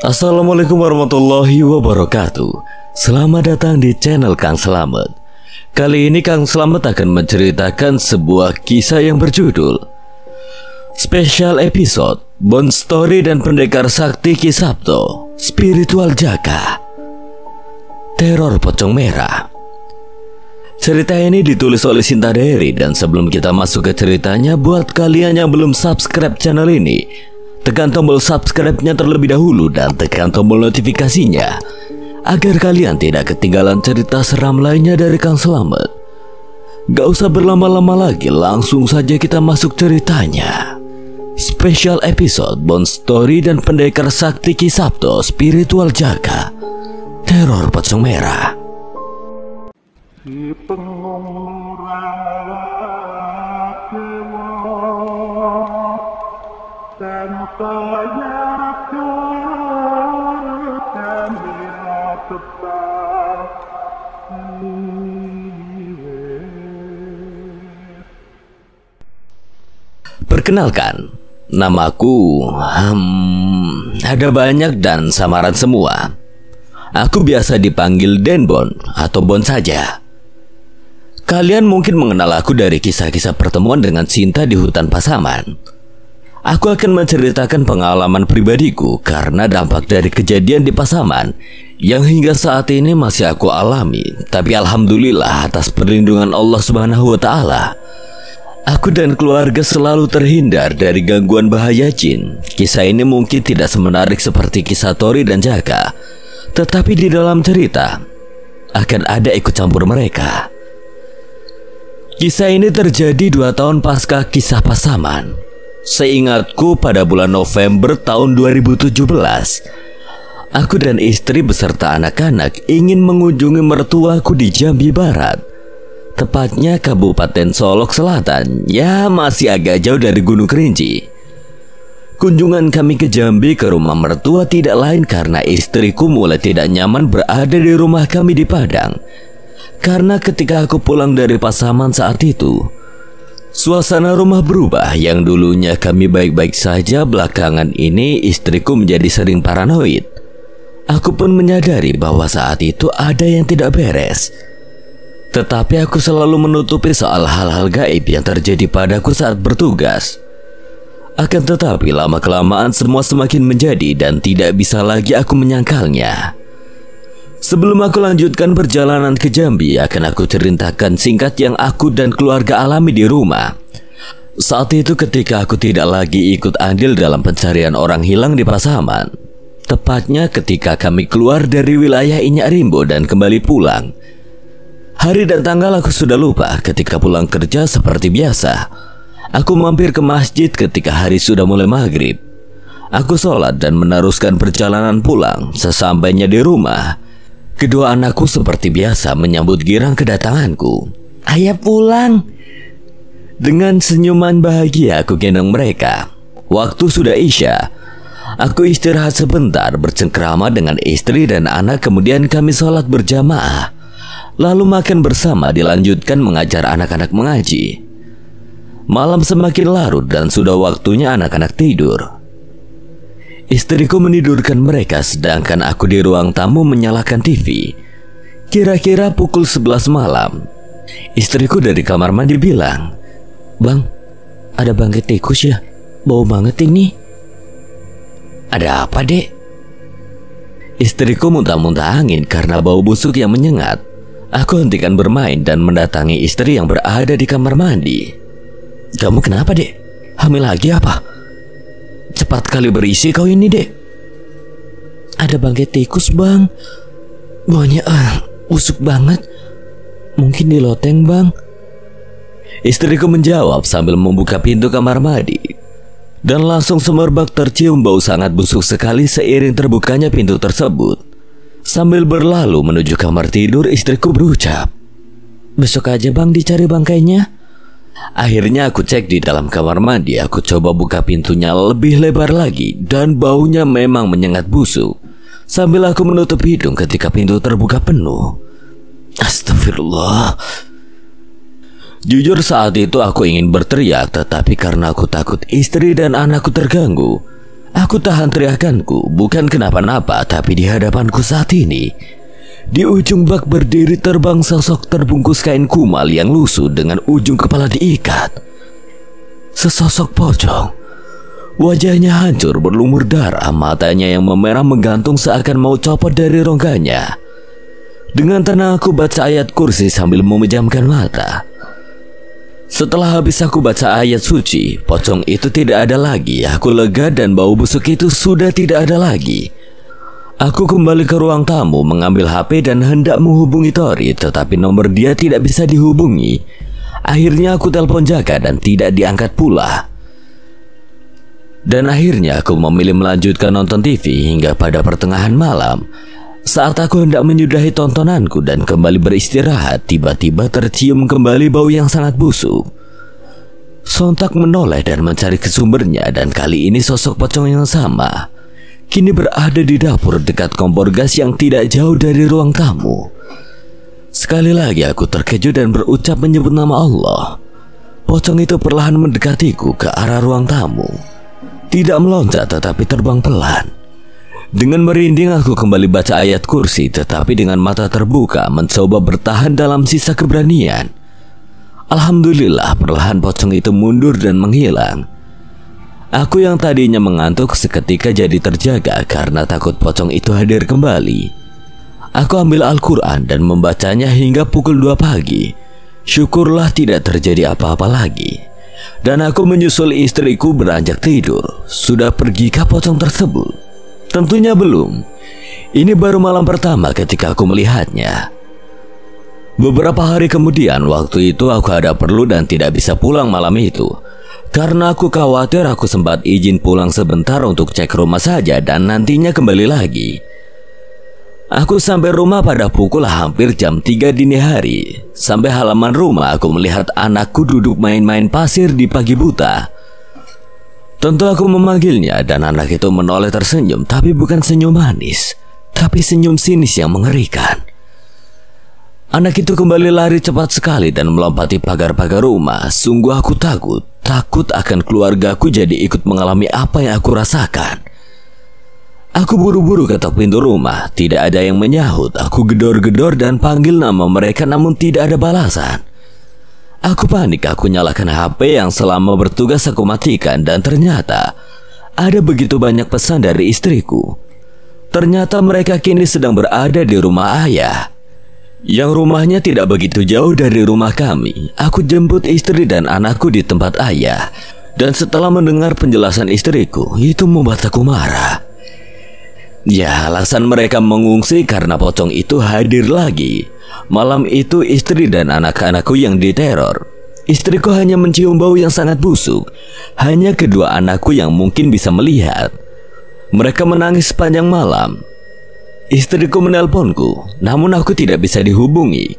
Assalamualaikum warahmatullahi wabarakatuh. Selamat datang di channel Kang Slamet. Kali ini Kang Slamet akan menceritakan sebuah kisah yang berjudul Special Episode Bond Story dan Pendekar Sakti Ki Sabto Spiritual Jaka Teror Pocong Merah. Cerita ini ditulis oleh Sinta Dery, dan sebelum kita masuk ke ceritanya, buat kalian yang belum subscribe channel ini, tekan tombol subscribe-nya terlebih dahulu dan tekan tombol notifikasinya agar kalian tidak ketinggalan cerita seram lainnya dari Kang Slamet. Gak usah berlama-lama lagi, langsung saja kita masuk ceritanya. Special Episode Bond Story dan Pendekar Sakti Ki Sabto Spiritual Jaka Teror Pocong Merah. Si pengurang dewa tanpa yakan bila tetap Perkenalkan, namaku ada banyak dan samaran semua. Aku biasa dipanggil Denbon atau Bon saja. Kalian mungkin mengenal aku dari kisah-kisah pertemuan dengan Sinta di hutan Pasaman. Aku akan menceritakan pengalaman pribadiku karena dampak dari kejadian di Pasaman yang hingga saat ini masih aku alami. Tapi alhamdulillah atas perlindungan Allah Subhanahu wa Ta'ala, aku dan keluarga selalu terhindar dari gangguan bahaya jin. Kisah ini mungkin tidak semenarik seperti kisah Tori dan Jaka, tetapi di dalam cerita akan ada ikut campur mereka. Kisah ini terjadi 2 tahun pasca kisah Pasaman. Seingatku pada bulan November tahun 2017, aku dan istri beserta anak-anak ingin mengunjungi mertuaku di Jambi Barat, tepatnya Kabupaten Solok Selatan. Ya, masih agak jauh dari Gunung Kerinci. Kunjungan kami ke Jambi ke rumah mertua tidak lain karena istriku mulai tidak nyaman berada di rumah kami di Padang. Karena ketika aku pulang dari Pasaman saat itu, suasana rumah berubah. Yang dulunya kami baik-baik saja, belakangan ini istriku menjadi sering paranoid. Aku pun menyadari bahwa saat itu ada yang tidak beres. Tetapi aku selalu menutupi soal hal-hal gaib yang terjadi padaku saat bertugas. Akan tetapi lama-kelamaan semua semakin menjadi dan tidak bisa lagi aku menyangkalnya. Sebelum aku lanjutkan perjalanan ke Jambi, akan aku ceritakan singkat yang aku dan keluarga alami di rumah. Saat itu ketika aku tidak lagi ikut andil dalam pencarian orang hilang di Pasaman, tepatnya ketika kami keluar dari wilayah Inyak Rimbo dan kembali pulang. Hari dan tanggal aku sudah lupa. Ketika pulang kerja seperti biasa, aku mampir ke masjid ketika hari sudah mulai maghrib. Aku sholat dan meneruskan perjalanan pulang. Sesampainya di rumah, kedua anakku seperti biasa menyambut girang kedatanganku. Ayah pulang. Dengan senyuman bahagia aku gendong mereka. Waktu sudah isya. Aku istirahat sebentar bercengkrama dengan istri dan anak. Kemudian kami sholat berjamaah. Lalu makan bersama, dilanjutkan mengajar anak-anak mengaji. Malam semakin larut dan sudah waktunya anak-anak tidur. Istriku menidurkan mereka sedangkan aku di ruang tamu menyalakan TV. Kira-kira pukul 11 malam, istriku dari kamar mandi bilang, "Bang, ada bangkai tikus ya? Bau banget ini." "Ada apa, Dek?" Istriku muntah-muntah angin karena bau busuk yang menyengat. Aku hentikan bermain dan mendatangi istri yang berada di kamar mandi. "Kamu kenapa, Dek? Hamil lagi apa? Cepat kali berisi kau ini, Dek." "Ada bangkai tikus, Bang. Baunya busuk banget. Mungkin di loteng, Bang." Istriku menjawab sambil membuka pintu kamar mandi. Dan langsung semerbak tercium bau sangat busuk sekali seiring terbukanya pintu tersebut. Sambil berlalu menuju kamar tidur, istriku berucap, "Besok aja, Bang, dicari bangkainya." Akhirnya aku cek di dalam kamar mandi. Aku coba buka pintunya lebih lebar lagi dan baunya memang menyengat busuk. Sambil aku menutup hidung ketika pintu terbuka penuh. Astagfirullah. Jujur saat itu aku ingin berteriak, tetapi karena aku takut istri dan anakku terganggu, Aku tahan teriakanku, bukan kenapa-napa, tapi di hadapanku saat ini, di ujung bak berdiri terbang sosok terbungkus kain kumal yang lusuh dengan ujung kepala diikat. Sesosok pocong. Wajahnya hancur berlumur darah, matanya yang memerah menggantung seakan mau copot dari rongganya. Dengan tenang aku baca ayat kursi sambil memejamkan mata. Setelah habis aku baca ayat suci, pocong itu tidak ada lagi. Aku lega dan bau busuk itu sudah tidak ada lagi. Aku kembali ke ruang tamu mengambil HP dan hendak menghubungi Tori, tetapi nomor dia tidak bisa dihubungi. Akhirnya aku telepon Jaka dan tidak diangkat pula. Dan akhirnya aku memilih melanjutkan nonton TV hingga pada pertengahan malam. Saat aku hendak menyudahi tontonanku dan kembali beristirahat, tiba-tiba tercium kembali bau yang sangat busuk. Sontak menoleh dan mencari ke sumbernya, dan kali ini sosok pocong yang sama kini berada di dapur dekat kompor gas yang tidak jauh dari ruang tamu. Sekali lagi aku terkejut dan berucap menyebut nama Allah. Pocong itu perlahan mendekatiku ke arah ruang tamu. Tidak meloncat tetapi terbang pelan. Dengan merinding aku kembali baca ayat kursi, tetapi dengan mata terbuka mencoba bertahan dalam sisa keberanian. Alhamdulillah perlahan pocong itu mundur dan menghilang. Aku yang tadinya mengantuk seketika jadi terjaga karena takut pocong itu hadir kembali. Aku ambil Al-Quran dan membacanya hingga pukul 2 pagi. Syukurlah tidak terjadi apa-apa lagi. Dan aku menyusul istriku beranjak tidur. Sudah pergikah pocong tersebut? Tentunya belum. Ini baru malam pertama ketika aku melihatnya. Beberapa hari kemudian, waktu itu aku ada perlu dan tidak bisa pulang malam itu. Karena aku khawatir, aku sempat izin pulang sebentar untuk cek rumah saja dan nantinya kembali lagi. Aku sampai rumah pada pukul hampir jam 3 dini hari. Sampai halaman rumah aku melihat anakku duduk main-main pasir di pagi buta. Tentu aku memanggilnya dan anak itu menoleh tersenyum, tapi bukan senyum manis, tapi senyum sinis yang mengerikan. Anak itu kembali lari cepat sekali dan melompati pagar-pagar rumah. Sungguh aku takut akan keluargaku jadi ikut mengalami apa yang aku rasakan. Aku buru-buru ketok pintu rumah, tidak ada yang menyahut. Aku gedor-gedor dan panggil nama mereka namun tidak ada balasan. Aku panik, aku nyalakan HP yang selama bertugas aku matikan dan ternyata ada begitu banyak pesan dari istriku. Ternyata mereka kini sedang berada di rumah ayah, yang rumahnya tidak begitu jauh dari rumah kami. Aku jemput istri dan anakku di tempat ayah, dan setelah mendengar penjelasan istriku, itu membuat aku marah. Ya, alasan mereka mengungsi karena pocong itu hadir lagi. Malam itu istri dan anak-anakku yang diteror. Istriku hanya mencium bau yang sangat busuk. Hanya kedua anakku yang mungkin bisa melihat. Mereka menangis sepanjang malam. Istriku menelponku, namun aku tidak bisa dihubungi.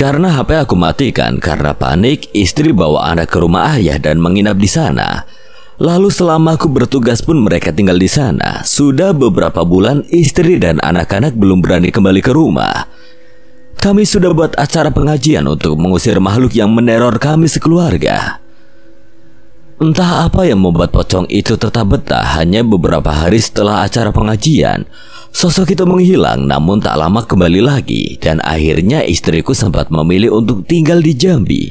Karena HP aku matikan, karena panik, istri bawa anak ke rumah ayah dan menginap di sana. Lalu selama aku bertugas pun mereka tinggal di sana. Sudah beberapa bulan istri dan anak-anak belum berani kembali ke rumah. Kami sudah buat acara pengajian untuk mengusir makhluk yang meneror kami sekeluarga. Entah apa yang membuat pocong itu tetap betah. Hanya beberapa hari setelah acara pengajian, sosok itu menghilang namun tak lama kembali lagi. Dan akhirnya istriku sempat memilih untuk tinggal di Jambi.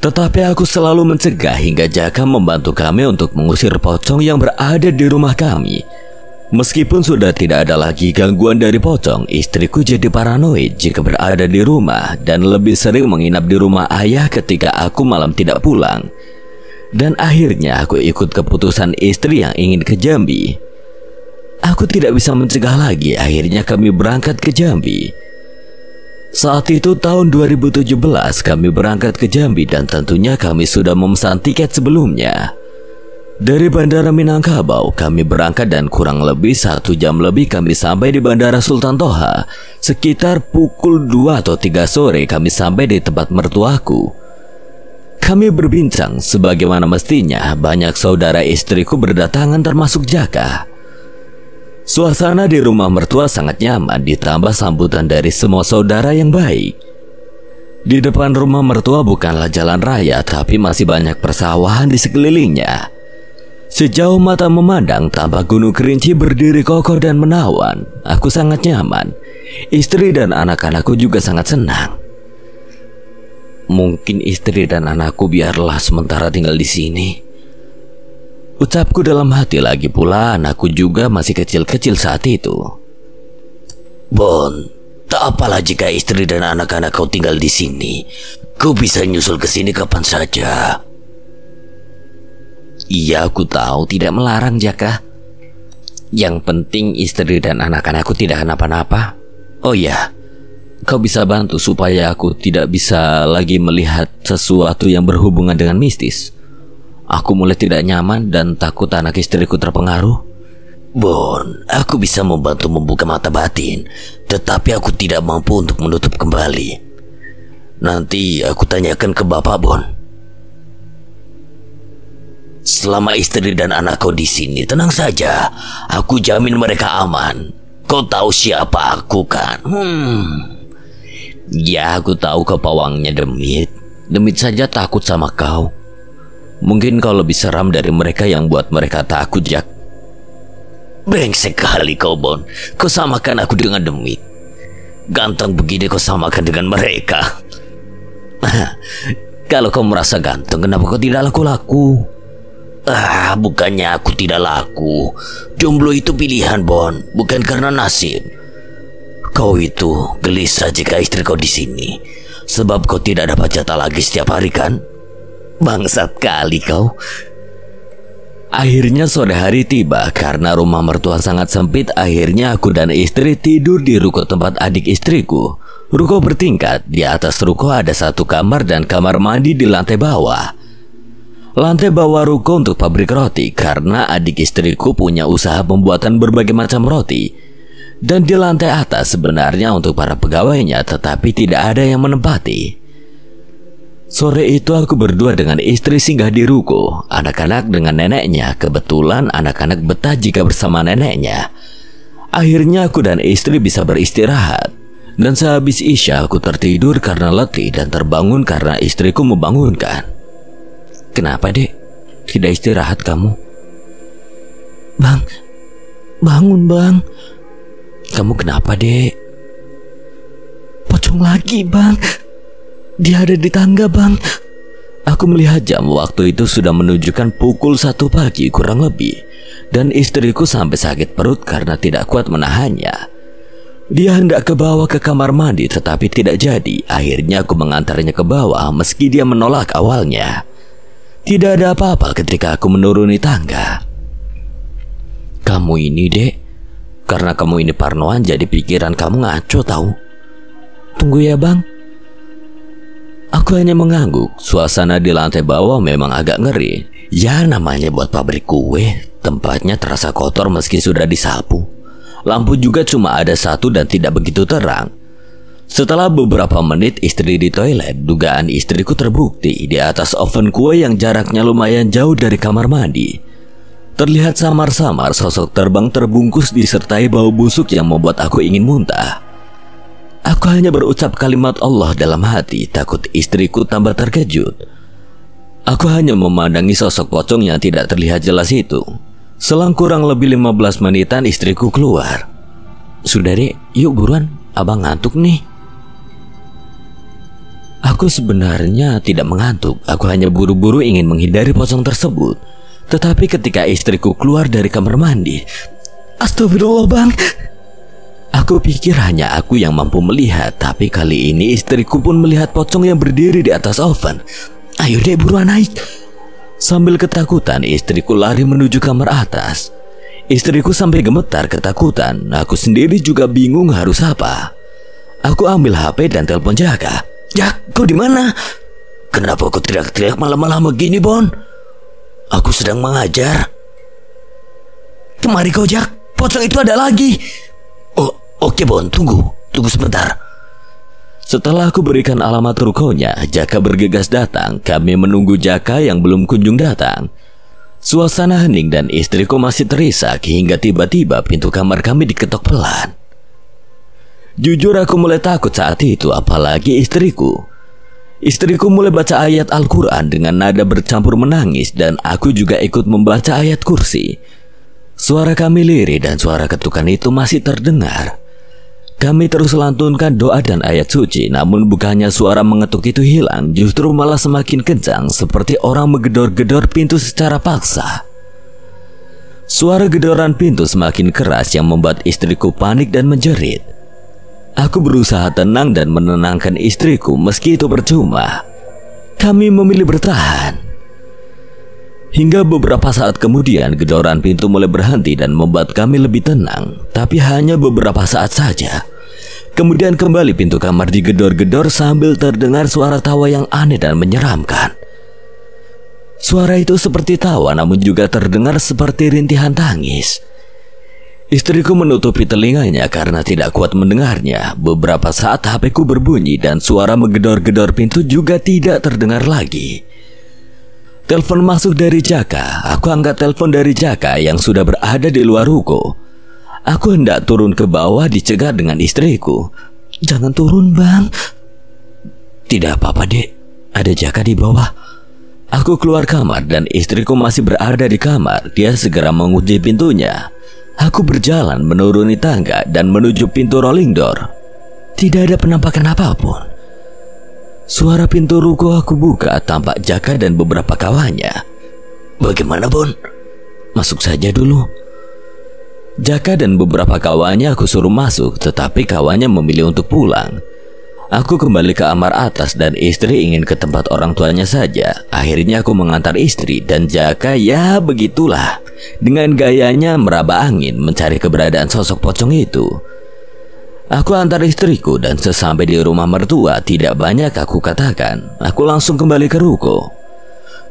Tetapi aku selalu mencegah hingga Jaka membantu kami untuk mengusir pocong yang berada di rumah kami. Meskipun sudah tidak ada lagi gangguan dari pocong, istriku jadi paranoid jika berada di rumah dan lebih sering menginap di rumah ayah ketika aku malam tidak pulang. Dan akhirnya aku ikut keputusan istri yang ingin ke Jambi. Aku tidak bisa mencegah lagi, akhirnya kami berangkat ke Jambi. Saat itu tahun 2017 kami berangkat ke Jambi dan tentunya kami sudah memesan tiket sebelumnya. Dari Bandara Minangkabau kami berangkat dan kurang lebih 1 jam lebih kami sampai di Bandara Sultan Toha. Sekitar pukul 2 atau 3 sore kami sampai di tempat mertuaku. Kami berbincang sebagaimana mestinya. Banyak saudara istriku berdatangan termasuk Jaka. Suasana di rumah mertua sangat nyaman ditambah sambutan dari semua saudara yang baik. Di depan rumah mertua bukanlah jalan raya tapi masih banyak persawahan di sekelilingnya. Sejauh mata memandang, tampak Gunung Kerinci berdiri kokoh dan menawan. Aku sangat nyaman. Istri dan anak-anakku juga sangat senang. Mungkin istri dan anakku biarlah sementara tinggal di sini, ucapku dalam hati. Lagi pula anakku juga masih kecil-kecil saat itu. Bon, tak apalah jika istri dan anak-anak kau tinggal di sini. Kau bisa nyusul ke sini kapan saja. Iya, aku tahu, tidak melarang, Jaka. Yang penting istri dan anak-anakku tidak kenapa-napa. Oh iya, kau bisa bantu supaya aku tidak bisa lagi melihat sesuatu yang berhubungan dengan mistis. Aku mulai tidak nyaman dan takut anak istriku terpengaruh. Bon, aku bisa membantu membuka mata batin, tetapi aku tidak mampu untuk menutup kembali. Nanti aku tanyakan ke Bapak, Bon. Selama istri dan anak kau di sini, tenang saja. Aku jamin mereka aman. Kau tahu siapa aku kan? Ya, aku tahu kau pawangnya Demit. Demit saja takut sama kau. Mungkin kau lebih seram dari mereka yang buat mereka takut, Jak. Brengsek sekali kau, Bon. Kau samakan aku dengan Demit. Ganteng begini kau samakan dengan mereka. Kalau kau merasa ganteng, kenapa kau tidak laku-laku? Bukannya aku tidak laku. Jomblo itu pilihan, Bon, bukan karena nasib. Kau itu gelisah jika istri kau di sini, sebab kau tidak dapat jatah lagi setiap hari kan? Bangsat kali kau. Akhirnya sore hari tiba. Karena rumah mertua sangat sempit, akhirnya aku dan istri tidur di ruko tempat adik istriku. Ruko bertingkat. Di atas ruko ada satu kamar dan kamar mandi di lantai bawah. Lantai bawah ruko untuk pabrik roti, karena adik istriku punya usaha pembuatan berbagai macam roti. Dan di lantai atas sebenarnya untuk para pegawainya, tetapi tidak ada yang menempati. Sore itu aku berdua dengan istri singgah di ruko, anak-anak dengan neneknya. Kebetulan anak-anak betah jika bersama neneknya. Akhirnya aku dan istri bisa beristirahat. Dan sehabis isya aku tertidur karena letih dan terbangun karena istriku membangunkan. Kenapa, Dek? Tidak istirahat kamu? Bang, bangun, Bang. Kamu kenapa, Dek? Pocong lagi, Bang. Dia ada di tangga, Bang. Aku melihat jam. Waktu itu sudah menunjukkan pukul 1 pagi kurang lebih. Dan istriku sampai sakit perut karena tidak kuat menahannya. Dia hendak ke bawah ke kamar mandi tetapi tidak jadi. Akhirnya aku mengantarnya ke bawah meski dia menolak awalnya. Tidak ada apa-apa ketika aku menuruni tangga. Kamu ini, Dek, karena kamu ini parnoan jadi pikiran kamu ngaco tahu. Tunggu ya, Bang. Aku hanya mengangguk. Suasana di lantai bawah memang agak ngeri. Ya, namanya buat pabrik kue. Tempatnya terasa kotor meski sudah disapu. Lampu juga cuma ada satu dan tidak begitu terang. Setelah beberapa menit istri di toilet, dugaan istriku terbukti. Di atas oven kue yang jaraknya lumayan jauh dari kamar mandi, terlihat samar-samar sosok terbang terbungkus disertai bau busuk yang membuat aku ingin muntah. Aku hanya berucap kalimat Allah dalam hati, takut istriku tambah terkejut. Aku hanya memandangi sosok pocong yang tidak terlihat jelas itu. Selang kurang lebih 15 menitan istriku keluar. Sudah, Dek, yuk buruan, abang ngantuk nih. Aku sebenarnya tidak mengantuk. Aku hanya buru-buru ingin menghindari pocong tersebut. Tetapi ketika istriku keluar dari kamar mandi, astagfirullah, Bang. aku pikir hanya aku yang mampu melihat. Tapi kali ini istriku pun melihat pocong yang berdiri di atas oven. Ayo, Dek, buruan naik. Sambil ketakutan, istriku lari menuju kamar atas. Istriku sampai gemetar ketakutan. Aku sendiri juga bingung harus apa. Aku ambil HP dan telepon Jaka. Jak, kau di mana? Kenapa kau teriak-teriak malam-malam begini, Bon? Aku sedang mengajar. Kemari kau, Jak. Pocong itu ada lagi. Oh, oke, Bon. Tunggu sebentar. Setelah aku berikan alamat rukonya, Jaka bergegas datang. Kami menunggu Jaka yang belum kunjung datang. Suasana hening dan istriku masih terisak hingga tiba-tiba pintu kamar kami diketok pelan. Jujur aku mulai takut saat itu, apalagi istriku. Istriku mulai baca ayat Al-Quran dengan nada bercampur menangis dan aku juga ikut membaca ayat kursi. Suara kami lirih dan suara ketukan itu masih terdengar. Kami terus lantunkan doa dan ayat suci, namun bukannya suara mengetuk itu hilang, justru malah semakin kencang seperti orang menggedor-gedor pintu secara paksa. Suara gedoran pintu semakin keras yang membuat istriku panik dan menjerit. Aku berusaha tenang dan menenangkan istriku meski itu percuma. Kami memilih bertahan. Hingga beberapa saat kemudian gedoran pintu mulai berhenti dan membuat kami lebih tenang. Tapi hanya beberapa saat saja. Kemudian kembali pintu kamar digedor-gedor sambil terdengar suara tawa yang aneh dan menyeramkan. Suara itu seperti tawa namun juga terdengar seperti rintihan tangis. Istriku menutupi telinganya karena tidak kuat mendengarnya. Beberapa saat HP-ku berbunyi dan suara menggedor-gedor pintu juga tidak terdengar lagi. Telepon masuk dari Jaka. Aku angkat telepon dari Jaka yang sudah berada di luar ruko. Aku hendak turun ke bawah dicegat dengan istriku. Jangan turun, Bang. Tidak apa-apa, Dek. Ada Jaka di bawah. Aku keluar kamar dan istriku masih berada di kamar. Dia segera mengunci pintunya. Aku berjalan menuruni tangga dan menuju pintu rolling door. Tidak ada penampakan apapun. Suara pintu ruko aku buka, tampak Jaka dan beberapa kawannya. Bagaimana, Bon? Masuk saja dulu. Jaka dan beberapa kawannya aku suruh masuk, tetapi kawannya memilih untuk pulang. Aku kembali ke kamar atas dan istri ingin ke tempat orang tuanya saja. Akhirnya aku mengantar istri dan Jaka ya begitulah. Dengan gayanya meraba angin mencari keberadaan sosok pocong itu. Aku antar istriku dan sesampai di rumah mertua tidak banyak aku katakan. Aku langsung kembali ke ruko.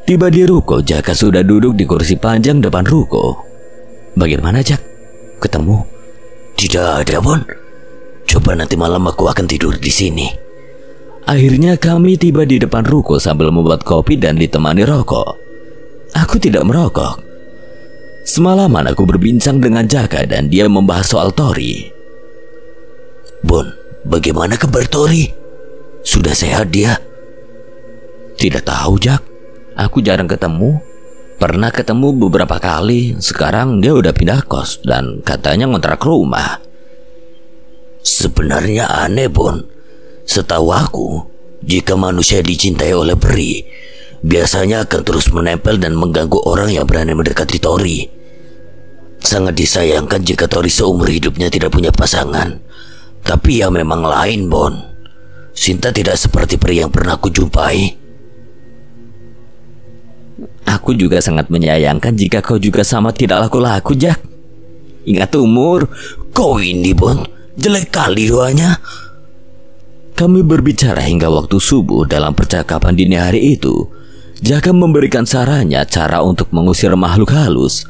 Tiba di ruko, Jaka sudah duduk di kursi panjang depan ruko. Bagaimana, Jak? Ketemu? Tidak ada, Bon. Coba nanti malam aku akan tidur di sini. Akhirnya kami tiba di depan ruko sambil membuat kopi dan ditemani rokok. Aku tidak merokok. Semalaman aku berbincang dengan Jaka dan dia membahas soal Tori. Bon, bagaimana kabar Tori? Sudah sehat dia? Tidak tahu, Jak. Aku jarang ketemu. Pernah ketemu beberapa kali. Sekarang dia udah pindah kos dan katanya ngontrak rumah. Sebenarnya aneh, Bon. Setahu aku, jika manusia dicintai oleh peri, biasanya akan terus menempel dan mengganggu orang yang berani mendekati Tori. Sangat disayangkan jika Tori seumur hidupnya tidak punya pasangan. Tapi ya memang lain, Bon. Sinta tidak seperti peri yang pernah aku jumpai. Aku juga sangat menyayangkan jika kau juga sama tidak laku-laku, Jak. Ingat umur. Kau ini, Bon, jelek kali doanya. Kami berbicara hingga waktu subuh. Dalam percakapan dini hari itu, Jaka memberikan sarannya cara untuk mengusir makhluk halus.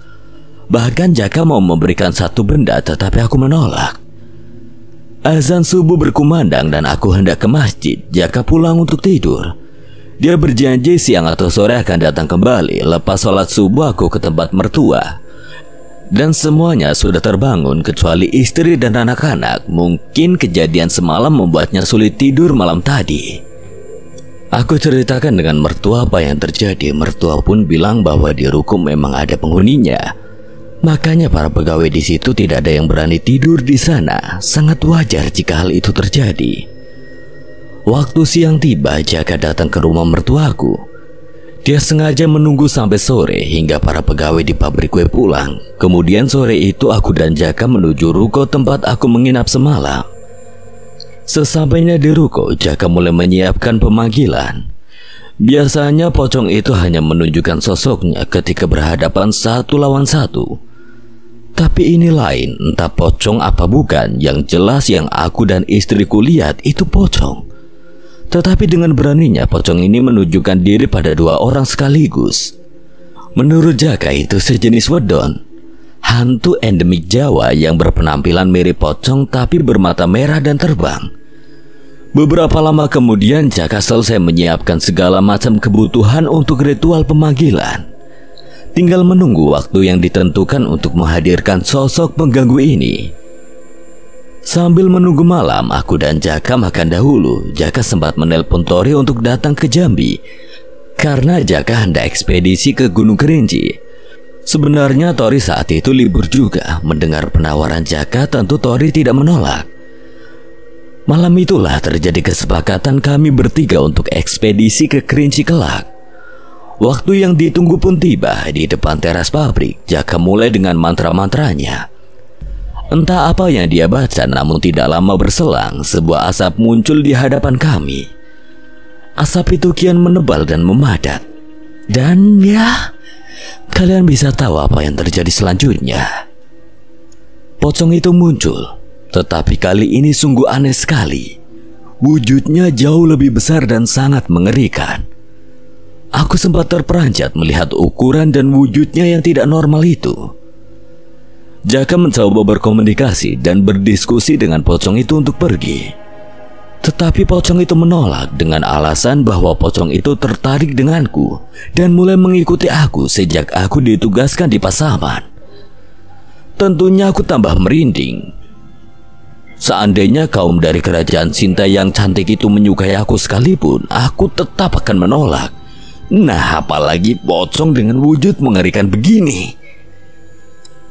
Bahkan Jaka mau memberikan satu benda, tetapi aku menolak. Azan subuh berkumandang dan aku hendak ke masjid. Jaka pulang untuk tidur. Dia berjanji siang atau sore akan datang kembali. Lepas sholat subuh aku ke tempat mertua. Dan semuanya sudah terbangun kecuali istri dan anak-anak. Mungkin kejadian semalam membuatnya sulit tidur malam tadi. Aku ceritakan dengan mertua apa yang terjadi. Mertua pun bilang bahwa di ruko memang ada penghuninya. Makanya para pegawai di situ tidak ada yang berani tidur di sana. Sangat wajar jika hal itu terjadi. Waktu siang tiba, Jaka datang ke rumah mertuaku. Dia sengaja menunggu sampai sore hingga para pegawai di pabrik kue pulang. Kemudian sore itu aku dan Jaka menuju ruko tempat aku menginap semalam. Sesampainya di ruko, Jaka mulai menyiapkan pemanggilan. Biasanya pocong itu hanya menunjukkan sosoknya ketika berhadapan satu lawan satu. Tapi ini lain, entah pocong apa bukan. Yang jelas yang aku dan istriku lihat itu pocong. Tetapi dengan beraninya pocong ini menunjukkan diri pada dua orang sekaligus. Menurut Jaka itu sejenis wedon, hantu endemik Jawa yang berpenampilan mirip pocong tapi bermata merah dan terbang. Beberapa lama kemudian Jaka selesai menyiapkan segala macam kebutuhan untuk ritual pemanggilan. Tinggal menunggu waktu yang ditentukan untuk menghadirkan sosok pengganggu ini. Sambil menunggu malam, aku dan Jaka makan dahulu. Jaka sempat menelpon Tori untuk datang ke Jambi karena Jaka hendak ekspedisi ke Gunung Kerinci. Sebenarnya Tori saat itu libur juga. Mendengar penawaran Jaka, tentu Tori tidak menolak. Malam itulah terjadi kesepakatan kami bertiga untuk ekspedisi ke Kerinci kelak. Waktu yang ditunggu pun tiba. Di depan teras pabrik, Jaka mulai dengan mantra-mantranya. Entah apa yang dia baca, namun tidak lama berselang, sebuah asap muncul di hadapan kami. Asap itu kian menebal dan memadat. Dan ya, kalian bisa tahu apa yang terjadi selanjutnya. Pocong itu muncul, tetapi kali ini sungguh aneh sekali. Wujudnya jauh lebih besar dan sangat mengerikan. Aku sempat terperanjat melihat ukuran dan wujudnya yang tidak normal itu. Jaka mencoba berkomunikasi dan berdiskusi dengan pocong itu untuk pergi. Tetapi pocong itu menolak dengan alasan bahwa pocong itu tertarik denganku dan mulai mengikuti aku sejak aku ditugaskan di Pasaman. Tentunya aku tambah merinding. Seandainya kaum dari kerajaan Sinta yang cantik itu menyukai aku sekalipun, aku tetap akan menolak. Nah, apalagi pocong dengan wujud mengerikan begini.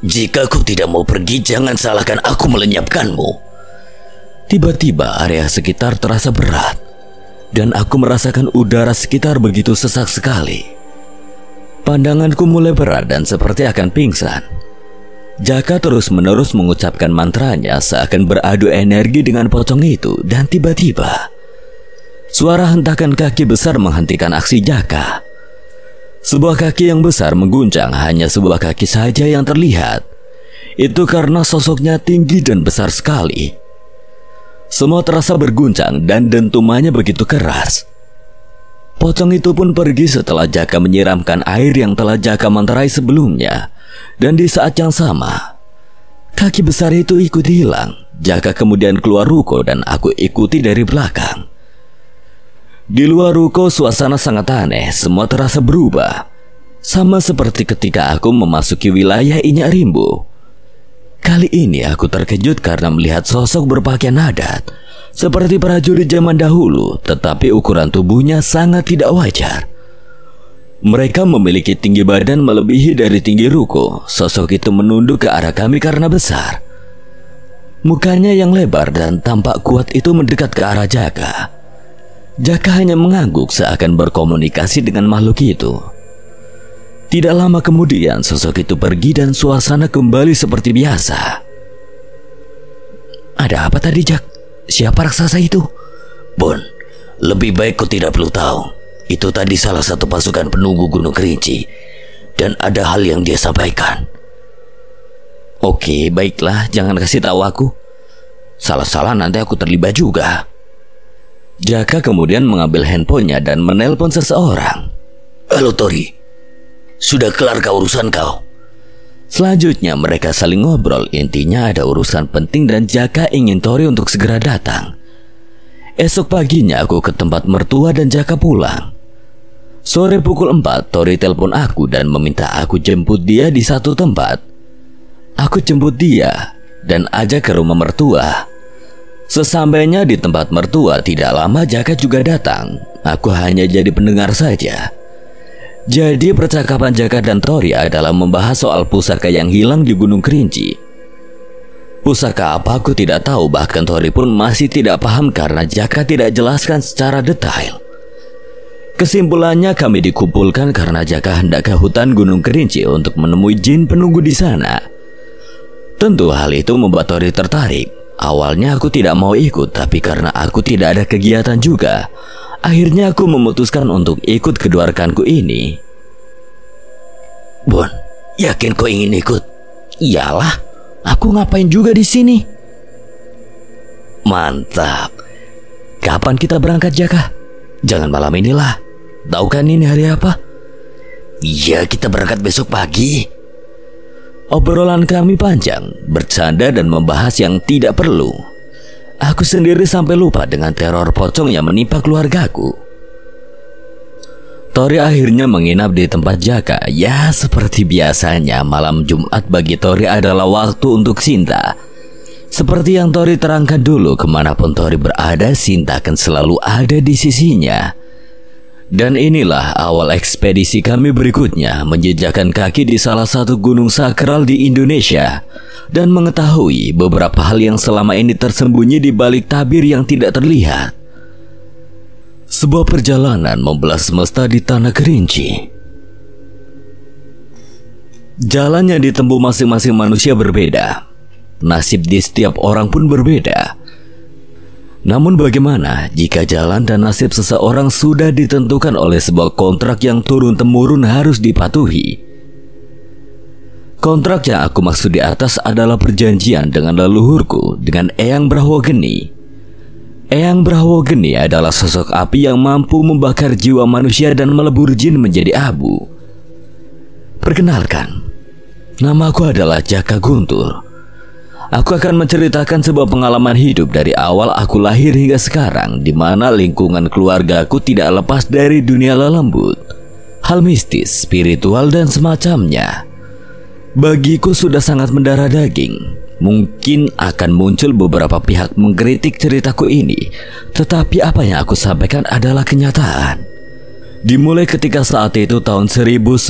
Jika kau tidak mau pergi, jangan salahkan aku melenyapkanmu. Tiba-tiba area sekitar terasa berat, dan aku merasakan udara sekitar begitu sesak sekali. Pandanganku mulai berat dan seperti akan pingsan. Jaka terus-menerus mengucapkan mantranya seakan beradu energi dengan pocong itu, dan tiba-tiba suara hentakan kaki besar menghentikan aksi Jaka. Sebuah kaki yang besar mengguncang, hanya sebuah kaki saja yang terlihat. Itu karena sosoknya tinggi dan besar sekali. Semua terasa berguncang dan dentumannya begitu keras. Pocong itu pun pergi setelah Jaka menyiramkan air yang telah Jaka mantrai sebelumnya. Dan di saat yang sama, kaki besar itu ikut hilang. Jaka kemudian keluar ruko dan aku ikuti dari belakang. Di luar ruko suasana sangat aneh, semua terasa berubah. Sama seperti ketika aku memasuki wilayah Inyak Rimbo. Kali ini aku terkejut karena melihat sosok berpakaian adat seperti prajurit zaman dahulu, tetapi ukuran tubuhnya sangat tidak wajar. Mereka memiliki tinggi badan melebihi dari tinggi ruko. Sosok itu menunduk ke arah kami karena besar. Mukanya yang lebar dan tampak kuat itu mendekat ke arah Jaka. Jaka hanya mengangguk seakan berkomunikasi dengan makhluk itu. Tidak lama kemudian sosok itu pergi dan suasana kembali seperti biasa. Ada apa tadi, Jak? Siapa raksasa itu? Bon, lebih baik kau tidak perlu tahu. Itu tadi salah satu pasukan penunggu Gunung Kerinci, dan ada hal yang dia sampaikan. Oke, baiklah, jangan kasih tahu aku. Salah-salah nanti aku terlibat juga. Jaka kemudian mengambil handphonenya dan menelpon seseorang. Halo Tori, sudah kelar kah urusan kau? Selanjutnya mereka saling ngobrol. Intinya ada urusan penting dan Jaka ingin Tori untuk segera datang. Esok paginya aku ke tempat mertua dan Jaka pulang. Sore pukul 4 Tori telepon aku dan meminta aku jemput dia di satu tempat. Aku jemput dia dan ajak ke rumah mertua. Sesampainya di tempat mertua, tidak lama Jaka juga datang. Aku hanya jadi pendengar saja. Jadi percakapan Jaka dan Tori adalah membahas soal pusaka yang hilang di Gunung Kerinci. Pusaka apa aku tidak tahu, bahkan Tori pun masih tidak paham karena Jaka tidak jelaskan secara detail. Kesimpulannya kami dikumpulkan karena Jaka hendak ke hutan Gunung Kerinci untuk menemui jin penunggu di sana. Tentu hal itu membuat Tori tertarik. Awalnya aku tidak mau ikut, tapi karena aku tidak ada kegiatan juga, akhirnya aku memutuskan untuk ikut kedua rekanku ini. Bon, yakin kau ingin ikut? Iyalah, aku ngapain juga di sini? Mantap. Kapan kita berangkat, Jaka? Jangan malam inilah. Tahu kan ini hari apa? Iya, kita berangkat besok pagi. Obrolan kami panjang, bercanda dan membahas yang tidak perlu. Aku sendiri sampai lupa dengan teror pocong yang menimpa keluargaku. Tori akhirnya menginap di tempat Jaka. Ya, seperti biasanya malam Jumat bagi Tori adalah waktu untuk Sinta. Seperti yang Tori terangkan dulu, kemanapun Tori berada, Sinta akan selalu ada di sisinya. Dan inilah awal ekspedisi kami berikutnya, menjejakkan kaki di salah satu gunung sakral di Indonesia dan mengetahui beberapa hal yang selama ini tersembunyi di balik tabir yang tidak terlihat. Sebuah perjalanan membelah semesta di tanah kerinci. Jalan yang ditempuh masing-masing manusia berbeda. Nasib di setiap orang pun berbeda. Namun bagaimana jika jalan dan nasib seseorang sudah ditentukan oleh sebuah kontrak yang turun-temurun harus dipatuhi? Kontrak yang aku maksud di atas adalah perjanjian dengan leluhurku, dengan Eyang Brahwageni. Eyang Brahwageni adalah sosok api yang mampu membakar jiwa manusia dan melebur jin menjadi abu. Perkenalkan, namaku adalah Jaka Guntur. Aku akan menceritakan sebuah pengalaman hidup dari awal aku lahir hingga sekarang, di mana lingkungan keluargaku tidak lepas dari dunia lelembut, hal mistis, spiritual, dan semacamnya. Bagiku sudah sangat mendarah daging. Mungkin akan muncul beberapa pihak mengkritik ceritaku ini, tetapi apa yang aku sampaikan adalah kenyataan. Dimulai ketika saat itu tahun 1980,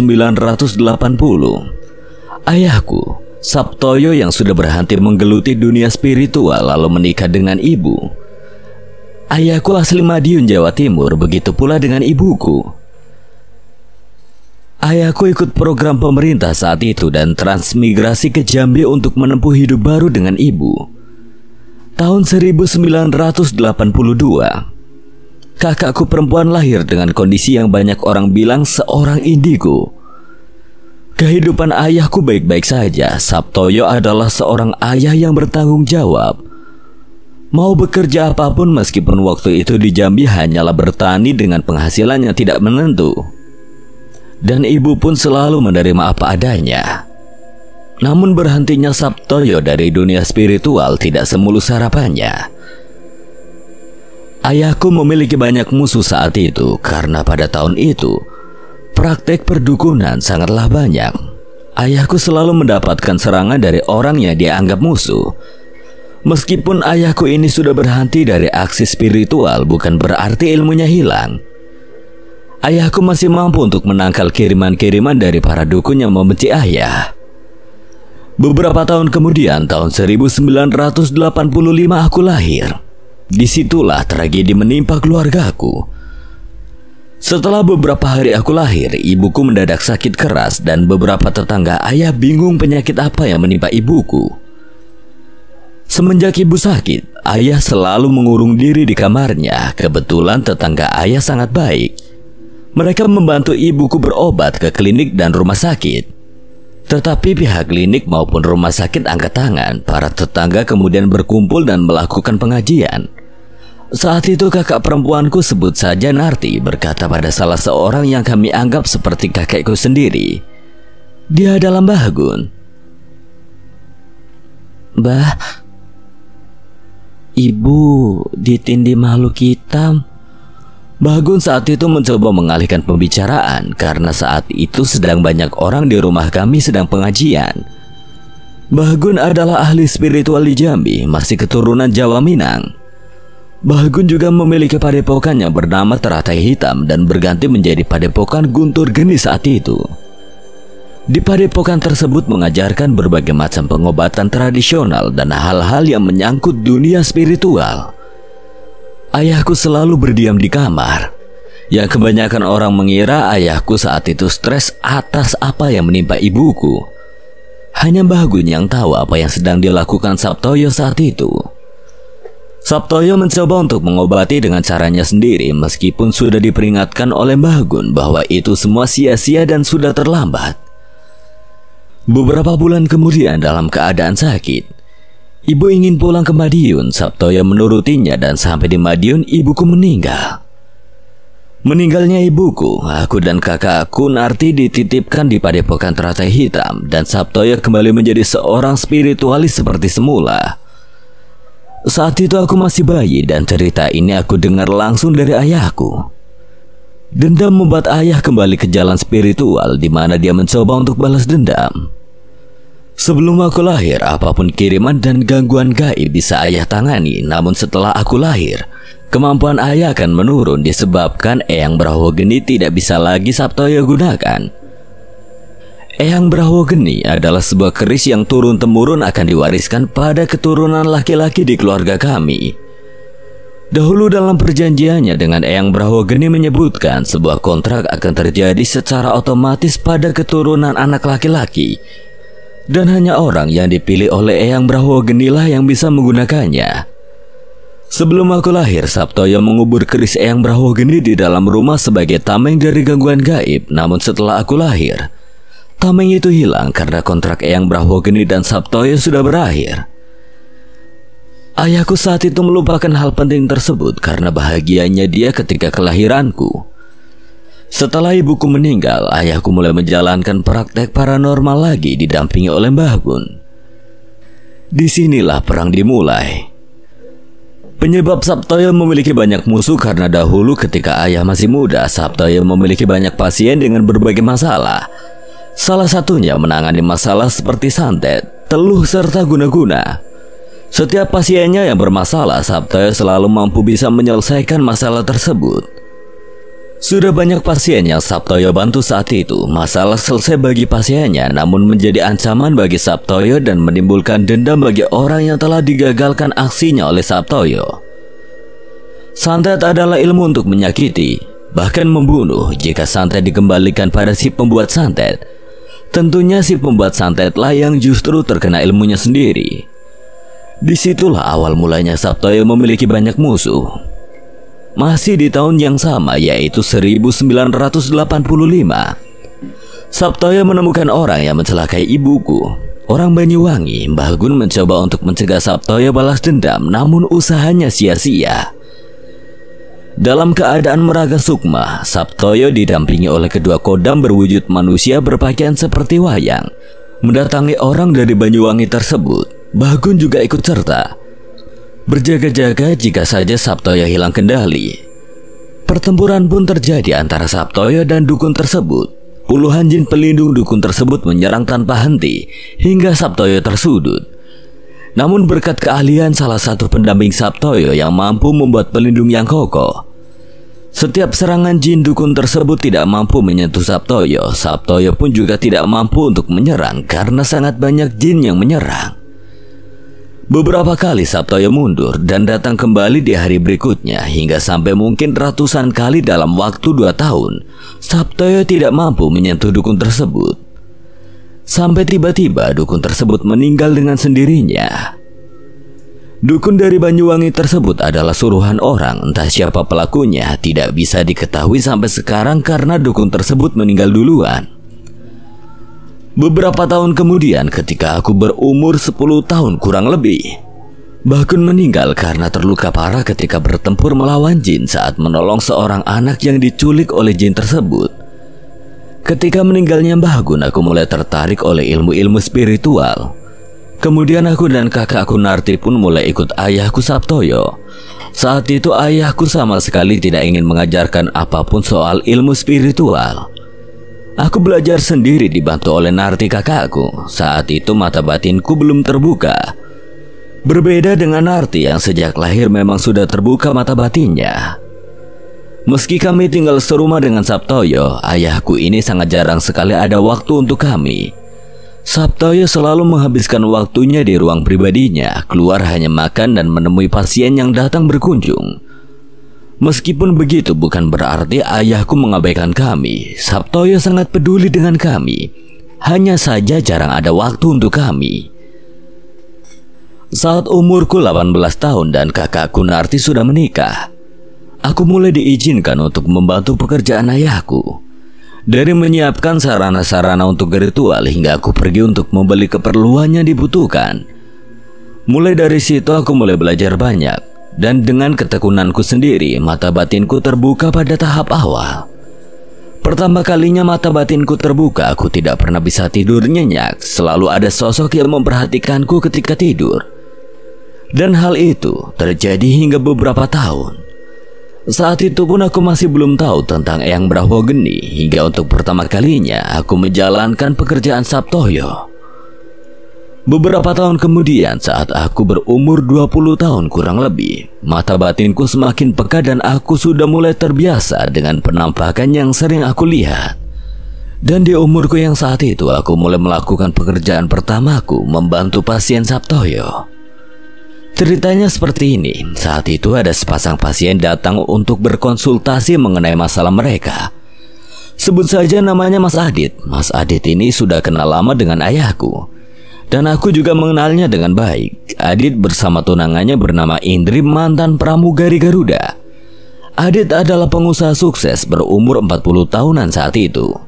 ayahku Sabtoyo yang sudah berhenti menggeluti dunia spiritual lalu menikah dengan ibu. Ayahku asli Madiun, Jawa Timur, begitu pula dengan ibuku. Ayahku ikut program pemerintah saat itu dan transmigrasi ke Jambi untuk menempuh hidup baru dengan ibu. Tahun 1982, kakakku perempuan lahir dengan kondisi yang banyak orang bilang seorang indigo. Kehidupan ayahku baik-baik saja. Sabtoyo adalah seorang ayah yang bertanggung jawab. Mau bekerja apapun meskipun waktu itu di Jambi hanyalah bertani dengan penghasilan yang tidak menentu. Dan ibu pun selalu menerima apa adanya. Namun berhentinya Sabtoyo dari dunia spiritual tidak semulus harapannya. Ayahku memiliki banyak musuh saat itu karena pada tahun itu praktek perdukunan sangatlah banyak. Ayahku selalu mendapatkan serangan dari orang yang dia anggap musuh. Meskipun ayahku ini sudah berhenti dari aksi spiritual, bukan berarti ilmunya hilang. Ayahku masih mampu untuk menangkal kiriman-kiriman dari para dukun yang membenci ayah. Beberapa tahun kemudian, tahun 1985 aku lahir. Disitulah tragedi menimpa keluargaku. Setelah beberapa hari aku lahir, ibuku mendadak sakit keras dan beberapa tetangga ayah bingung penyakit apa yang menimpa ibuku. Semenjak ibu sakit, ayah selalu mengurung diri di kamarnya. Kebetulan tetangga ayah sangat baik. Mereka membantu ibuku berobat ke klinik dan rumah sakit. Tetapi pihak klinik maupun rumah sakit angkat tangan. Para tetangga kemudian berkumpul dan melakukan pengajian. Saat itu kakak perempuanku, sebut saja Narti, berkata pada salah seorang yang kami anggap seperti kakekku sendiri. Dia adalah Mbah Gun. Mbah, ibu ditindih makhluk hitam. Mbah Gun saat itu mencoba mengalihkan pembicaraan karena saat itu sedang banyak orang di rumah kami sedang pengajian. Mbah Gun adalah ahli spiritual di Jambi, masih keturunan Jawa Minang. Mbah Gun juga memiliki padepokan yang bernama Teratai Hitam dan berganti menjadi padepokan Guntur Geni saat itu. Di padepokan tersebut mengajarkan berbagai macam pengobatan tradisional dan hal-hal yang menyangkut dunia spiritual. Ayahku selalu berdiam di kamar. Yang kebanyakan orang mengira ayahku saat itu stres atas apa yang menimpa ibuku. Hanya Mbah Gun yang tahu apa yang sedang dilakukan Sabtoyo saat itu. Sabtoyo mencoba untuk mengobati dengan caranya sendiri meskipun sudah diperingatkan oleh Mbah Gun bahwa itu semua sia-sia dan sudah terlambat. Beberapa bulan kemudian dalam keadaan sakit, ibu ingin pulang ke Madiun. Sabtoyo menurutinya dan sampai di Madiun ibuku meninggal. Meninggalnya ibuku, aku dan kakakku Narti dititipkan di padepokan Teratai Hitam dan Sabtoyo kembali menjadi seorang spiritualis seperti semula. Saat itu aku masih bayi dan cerita ini aku dengar langsung dari ayahku. Dendam membuat ayah kembali ke jalan spiritual di mana dia mencoba untuk balas dendam. Sebelum aku lahir, apapun kiriman dan gangguan gaib bisa ayah tangani. Namun setelah aku lahir, kemampuan ayah akan menurun disebabkan Eyang Brahwogeni tidak bisa lagi Sabtoyo gunakan. Eyang Brahwogeni adalah sebuah keris yang turun-temurun akan diwariskan pada keturunan laki-laki di keluarga kami. Dahulu dalam perjanjiannya dengan Eyang Brahwogeni menyebutkan sebuah kontrak akan terjadi secara otomatis pada keturunan anak laki-laki. Dan hanya orang yang dipilih oleh Eyang Brahwogeni lah yang bisa menggunakannya. Sebelum aku lahir, Sabtoyo mengubur keris Eyang Brahwogeni di dalam rumah sebagai tameng dari gangguan gaib. Namun setelah aku lahir, tameng itu hilang karena kontrak Eyang Brahwogeni dan Sabtoyo sudah berakhir. Ayahku saat itu melupakan hal penting tersebut karena bahagianya dia ketika kelahiranku. Setelah ibuku meninggal, ayahku mulai menjalankan praktek paranormal lagi didampingi oleh Mbah Gun. Disinilah perang dimulai. Penyebab Sabtoyo memiliki banyak musuh karena dahulu ketika ayah masih muda, Sabtoyo memiliki banyak pasien dengan berbagai masalah. Salah satunya menangani masalah seperti santet, teluh, serta guna-guna. Setiap pasiennya yang bermasalah, Sabtoyo selalu mampu bisa menyelesaikan masalah tersebut. Sudah banyak pasien yang Sabtoyo bantu saat itu. Masalah selesai bagi pasiennya, namun menjadi ancaman bagi Sabtoyo dan menimbulkan dendam bagi orang yang telah digagalkan aksinya oleh Sabtoyo. Santet adalah ilmu untuk menyakiti, bahkan membunuh jika santet dikembalikan pada si pembuat santet. Tentunya si pembuat santetlah yang justru terkena ilmunya sendiri. Disitulah awal mulanya Sabtoyo memiliki banyak musuh. Masih di tahun yang sama, yaitu 1985, Sabtoyo menemukan orang yang mencelakai ibuku, orang Banyuwangi. Mbah Gun mencoba untuk mencegah Sabtoyo balas dendam, namun usahanya sia-sia. Dalam keadaan meraga sukma, Sabtoyo didampingi oleh kedua kodam berwujud manusia berpakaian seperti wayang, mendatangi orang dari Banyuwangi tersebut. Mbah Gun juga ikut serta, berjaga-jaga jika saja Sabtoyo hilang kendali. Pertempuran pun terjadi antara Sabtoyo dan dukun tersebut. Puluhan jin pelindung dukun tersebut menyerang tanpa henti hingga Sabtoyo tersudut. Namun berkat keahlian salah satu pendamping Sabtoyo yang mampu membuat pelindung yang kokoh, setiap serangan jin dukun tersebut tidak mampu menyentuh Sabtoyo. Sabtoyo pun juga tidak mampu untuk menyerang karena sangat banyak jin yang menyerang. Beberapa kali Sabtoyo mundur dan datang kembali di hari berikutnya, hingga sampai mungkin ratusan kali dalam waktu 2 tahun Sabtoyo tidak mampu menyentuh dukun tersebut. Sampai tiba-tiba dukun tersebut meninggal dengan sendirinya. Dukun dari Banyuwangi tersebut adalah suruhan orang, entah siapa pelakunya tidak bisa diketahui sampai sekarang karena dukun tersebut meninggal duluan. Beberapa tahun kemudian ketika aku berumur 10 tahun kurang lebih, Mbah Gun meninggal karena terluka parah ketika bertempur melawan jin saat menolong seorang anak yang diculik oleh jin tersebut. Ketika meninggalnya Mbah Gun, aku mulai tertarik oleh ilmu-ilmu spiritual. Kemudian aku dan kakakku Narti pun mulai ikut ayahku Sabtoyo. Saat itu ayahku sama sekali tidak ingin mengajarkan apapun soal ilmu spiritual. Aku belajar sendiri dibantu oleh Narti kakakku. Saat itu mata batinku belum terbuka. Berbeda dengan Narti yang sejak lahir memang sudah terbuka mata batinnya. Meski kami tinggal serumah dengan Sabtoyo, ayahku ini sangat jarang sekali ada waktu untuk kami. Sabtoyo selalu menghabiskan waktunya di ruang pribadinya, keluar hanya makan dan menemui pasien yang datang berkunjung. Meskipun begitu bukan berarti ayahku mengabaikan kami. Sabtoyo sangat peduli dengan kami, hanya saja jarang ada waktu untuk kami. Saat umurku 18 tahun dan kakakku Narti sudah menikah, aku mulai diizinkan untuk membantu pekerjaan ayahku. Dari menyiapkan sarana-sarana untuk ritual hingga aku pergi untuk membeli keperluan yang dibutuhkan. Mulai dari situ aku mulai belajar banyak. Dan dengan ketekunanku sendiri, mata batinku terbuka pada tahap awal. Pertama kalinya mata batinku terbuka, aku tidak pernah bisa tidur nyenyak. Selalu ada sosok yang memperhatikanku ketika tidur. Dan hal itu terjadi hingga beberapa tahun. Saat itu pun aku masih belum tahu tentang Eyang Brahwogeni, hingga untuk pertama kalinya aku menjalankan pekerjaan Sabtoyo. Beberapa tahun kemudian saat aku berumur 20 tahun kurang lebih, mata batinku semakin peka dan aku sudah mulai terbiasa dengan penampakan yang sering aku lihat. Dan di umurku yang saat itu aku mulai melakukan pekerjaan pertamaku membantu pasien Sabtoyo. Ceritanya seperti ini, saat itu ada sepasang pasien datang untuk berkonsultasi mengenai masalah mereka. Sebut saja namanya Mas Adit. Mas Adit ini sudah kenal lama dengan ayahku. Dan aku juga mengenalnya dengan baik. Adit bersama tunangannya bernama Indri, mantan pramugari Garuda. Adit adalah pengusaha sukses berumur 40 tahunan saat itu.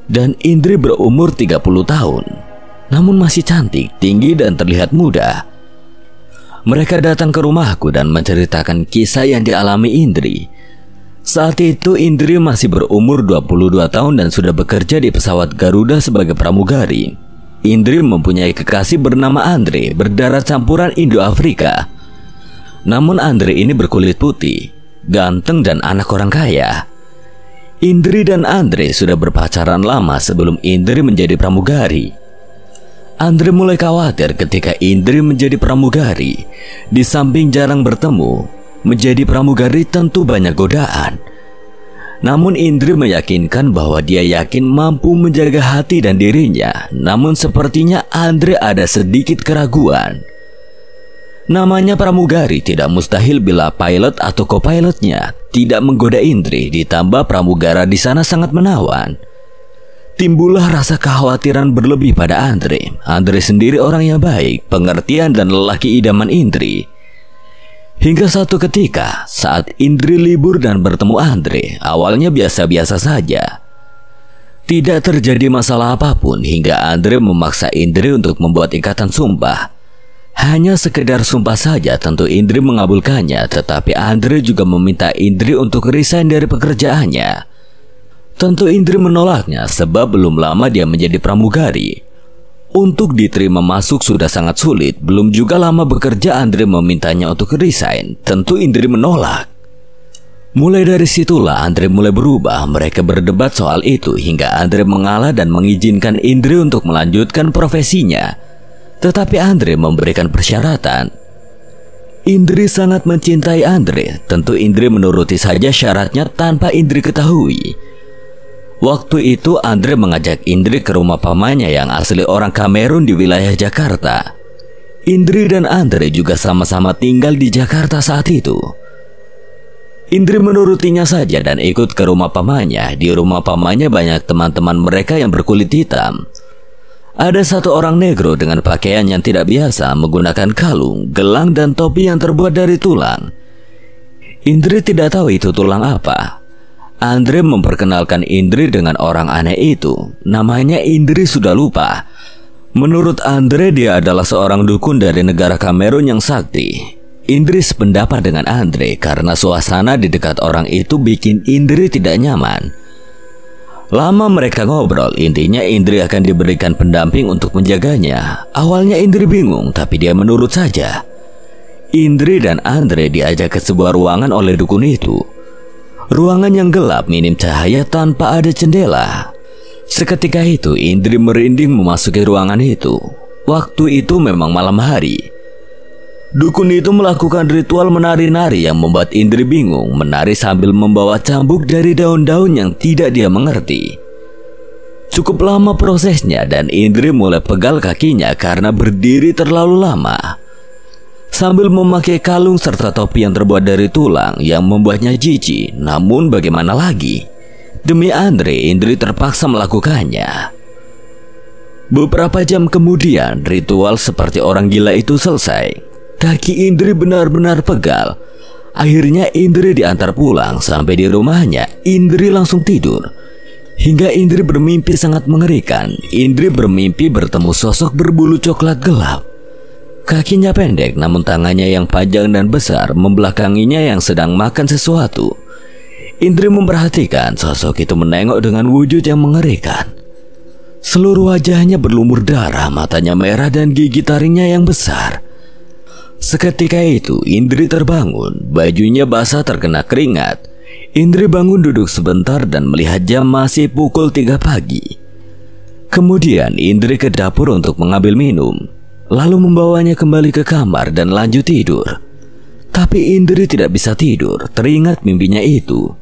Dan Indri berumur 30 tahun. Namun masih cantik, tinggi dan terlihat muda. Mereka datang ke rumahku dan menceritakan kisah yang dialami Indri. Saat itu Indri masih berumur 22 tahun dan sudah bekerja di pesawat Garuda sebagai pramugari. Indri mempunyai kekasih bernama Andre, berdarah campuran Indo-Afrika. Namun Andre ini berkulit putih, ganteng dan anak orang kaya. Indri dan Andre sudah berpacaran lama sebelum Indri menjadi pramugari. Andre mulai khawatir ketika Indri menjadi pramugari. Di samping jarang bertemu, menjadi pramugari tentu banyak godaan. Namun Indri meyakinkan bahwa dia yakin mampu menjaga hati dan dirinya. Namun sepertinya Andre ada sedikit keraguan. Namanya pramugari tidak mustahil bila pilot atau co-pilotnya tidak menggoda Indri. Ditambah pramugara di sana sangat menawan. Timbullah rasa kekhawatiran berlebih pada Andre. Andre sendiri orang yang baik, pengertian dan lelaki idaman Indri. Hingga suatu ketika saat Indri libur dan bertemu Andre, awalnya biasa-biasa saja. Tidak terjadi masalah apapun hingga Andre memaksa Indri untuk membuat ikatan sumpah. Hanya sekedar sumpah saja, tentu Indri mengabulkannya, tetapi Andre juga meminta Indri untuk resign dari pekerjaannya. Tentu Indri menolaknya sebab belum lama dia menjadi pramugari. Untuk diterima masuk sudah sangat sulit. Belum juga lama bekerja Andre memintanya untuk resign. Tentu Indri menolak. Mulai dari situlah Andre mulai berubah. Mereka berdebat soal itu hingga Andre mengalah dan mengizinkan Indri untuk melanjutkan profesinya. Tetapi Andre memberikan persyaratan. Indri sangat mencintai Andre. Tentu Indri menuruti saja syaratnya tanpa Indri ketahui. Waktu itu Andre mengajak Indri ke rumah pamannya yang asli orang Kamerun di wilayah Jakarta. Indri dan Andre juga sama-sama tinggal di Jakarta saat itu. Indri menurutinya saja dan ikut ke rumah pamannya. Di rumah pamannya banyak teman-teman mereka yang berkulit hitam. Ada satu orang negro dengan pakaian yang tidak biasa, menggunakan kalung, gelang dan topi yang terbuat dari tulang. Indri tidak tahu itu tulang apa. Andre memperkenalkan Indri dengan orang aneh itu. Namanya Indri sudah lupa. Menurut Andre dia adalah seorang dukun dari negara Kamerun yang sakti. Indri sependapat dengan Andre karena suasana di dekat orang itu bikin Indri tidak nyaman. Lama mereka ngobrol, intinya Indri akan diberikan pendamping untuk menjaganya. Awalnya Indri bingung tapi dia menurut saja. Indri dan Andre diajak ke sebuah ruangan oleh dukun itu. Ruangan yang gelap, minim cahaya, tanpa ada jendela. Seketika itu Indri merinding memasuki ruangan itu. Waktu itu memang malam hari. Dukun itu melakukan ritual menari-nari yang membuat Indri bingung. Menari sambil membawa cambuk dari daun-daun yang tidak dia mengerti. Cukup lama prosesnya dan Indri mulai pegal kakinya karena berdiri terlalu lama. Sambil memakai kalung serta topi yang terbuat dari tulang yang membuatnya jijik. Namun bagaimana lagi? Demi Andre, Indri terpaksa melakukannya. Beberapa jam kemudian, ritual seperti orang gila itu selesai. Kaki Indri benar-benar pegal. Akhirnya Indri diantar pulang. Sampai di rumahnya, Indri langsung tidur. Hingga Indri bermimpi sangat mengerikan. Indri bermimpi bertemu sosok berbulu coklat gelap. Kakinya pendek namun tangannya yang panjang dan besar membelakanginya yang sedang makan sesuatu. Indri memperhatikan sosok itu menengok dengan wujud yang mengerikan. Seluruh wajahnya berlumur darah, matanya merah dan gigi taringnya yang besar. Seketika itu Indri terbangun, bajunya basah terkena keringat. Indri bangun duduk sebentar dan melihat jam masih pukul 3 pagi. Kemudian Indri ke dapur untuk mengambil minum. lalu membawanya kembali ke kamar dan lanjut tidur. Tapi Indri tidak bisa tidur, teringat mimpinya itu.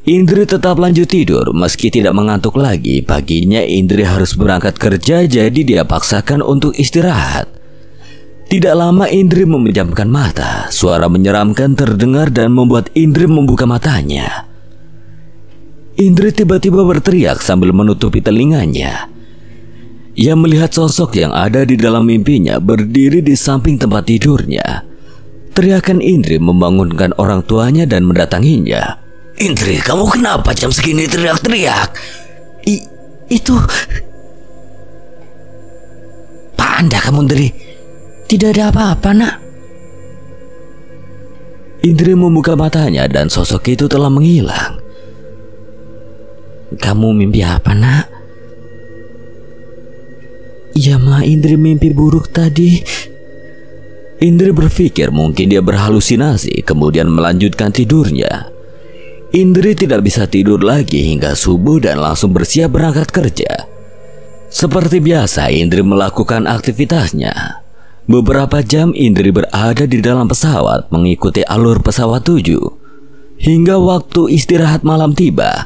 Indri tetap lanjut tidur meski tidak mengantuk lagi. Paginya Indri harus berangkat kerja, jadi dia paksakan untuk istirahat. Tidak lama Indri memejamkan mata. Suara menyeramkan terdengar dan membuat Indri membuka matanya. Indri tiba-tiba berteriak sambil menutupi telinganya. Ia melihat sosok yang ada di dalam mimpinya berdiri di samping tempat tidurnya. Teriakan Indri membangunkan orang tuanya dan mendatanginya. Indri, kamu kenapa jam segini teriak-teriak? Itu Panda kamu, Indri. Tidak ada apa-apa, nak. Indri membuka matanya dan sosok itu telah menghilang. Kamu mimpi apa, nak? Ya, Ma, Indri mimpi buruk tadi. Indri berpikir mungkin dia berhalusinasi, kemudian melanjutkan tidurnya. Indri tidak bisa tidur lagi hingga subuh dan langsung bersiap berangkat kerja. Seperti biasa, Indri melakukan aktivitasnya. Beberapa jam Indri berada di dalam pesawat mengikuti alur pesawat tuju hingga waktu istirahat malam tiba.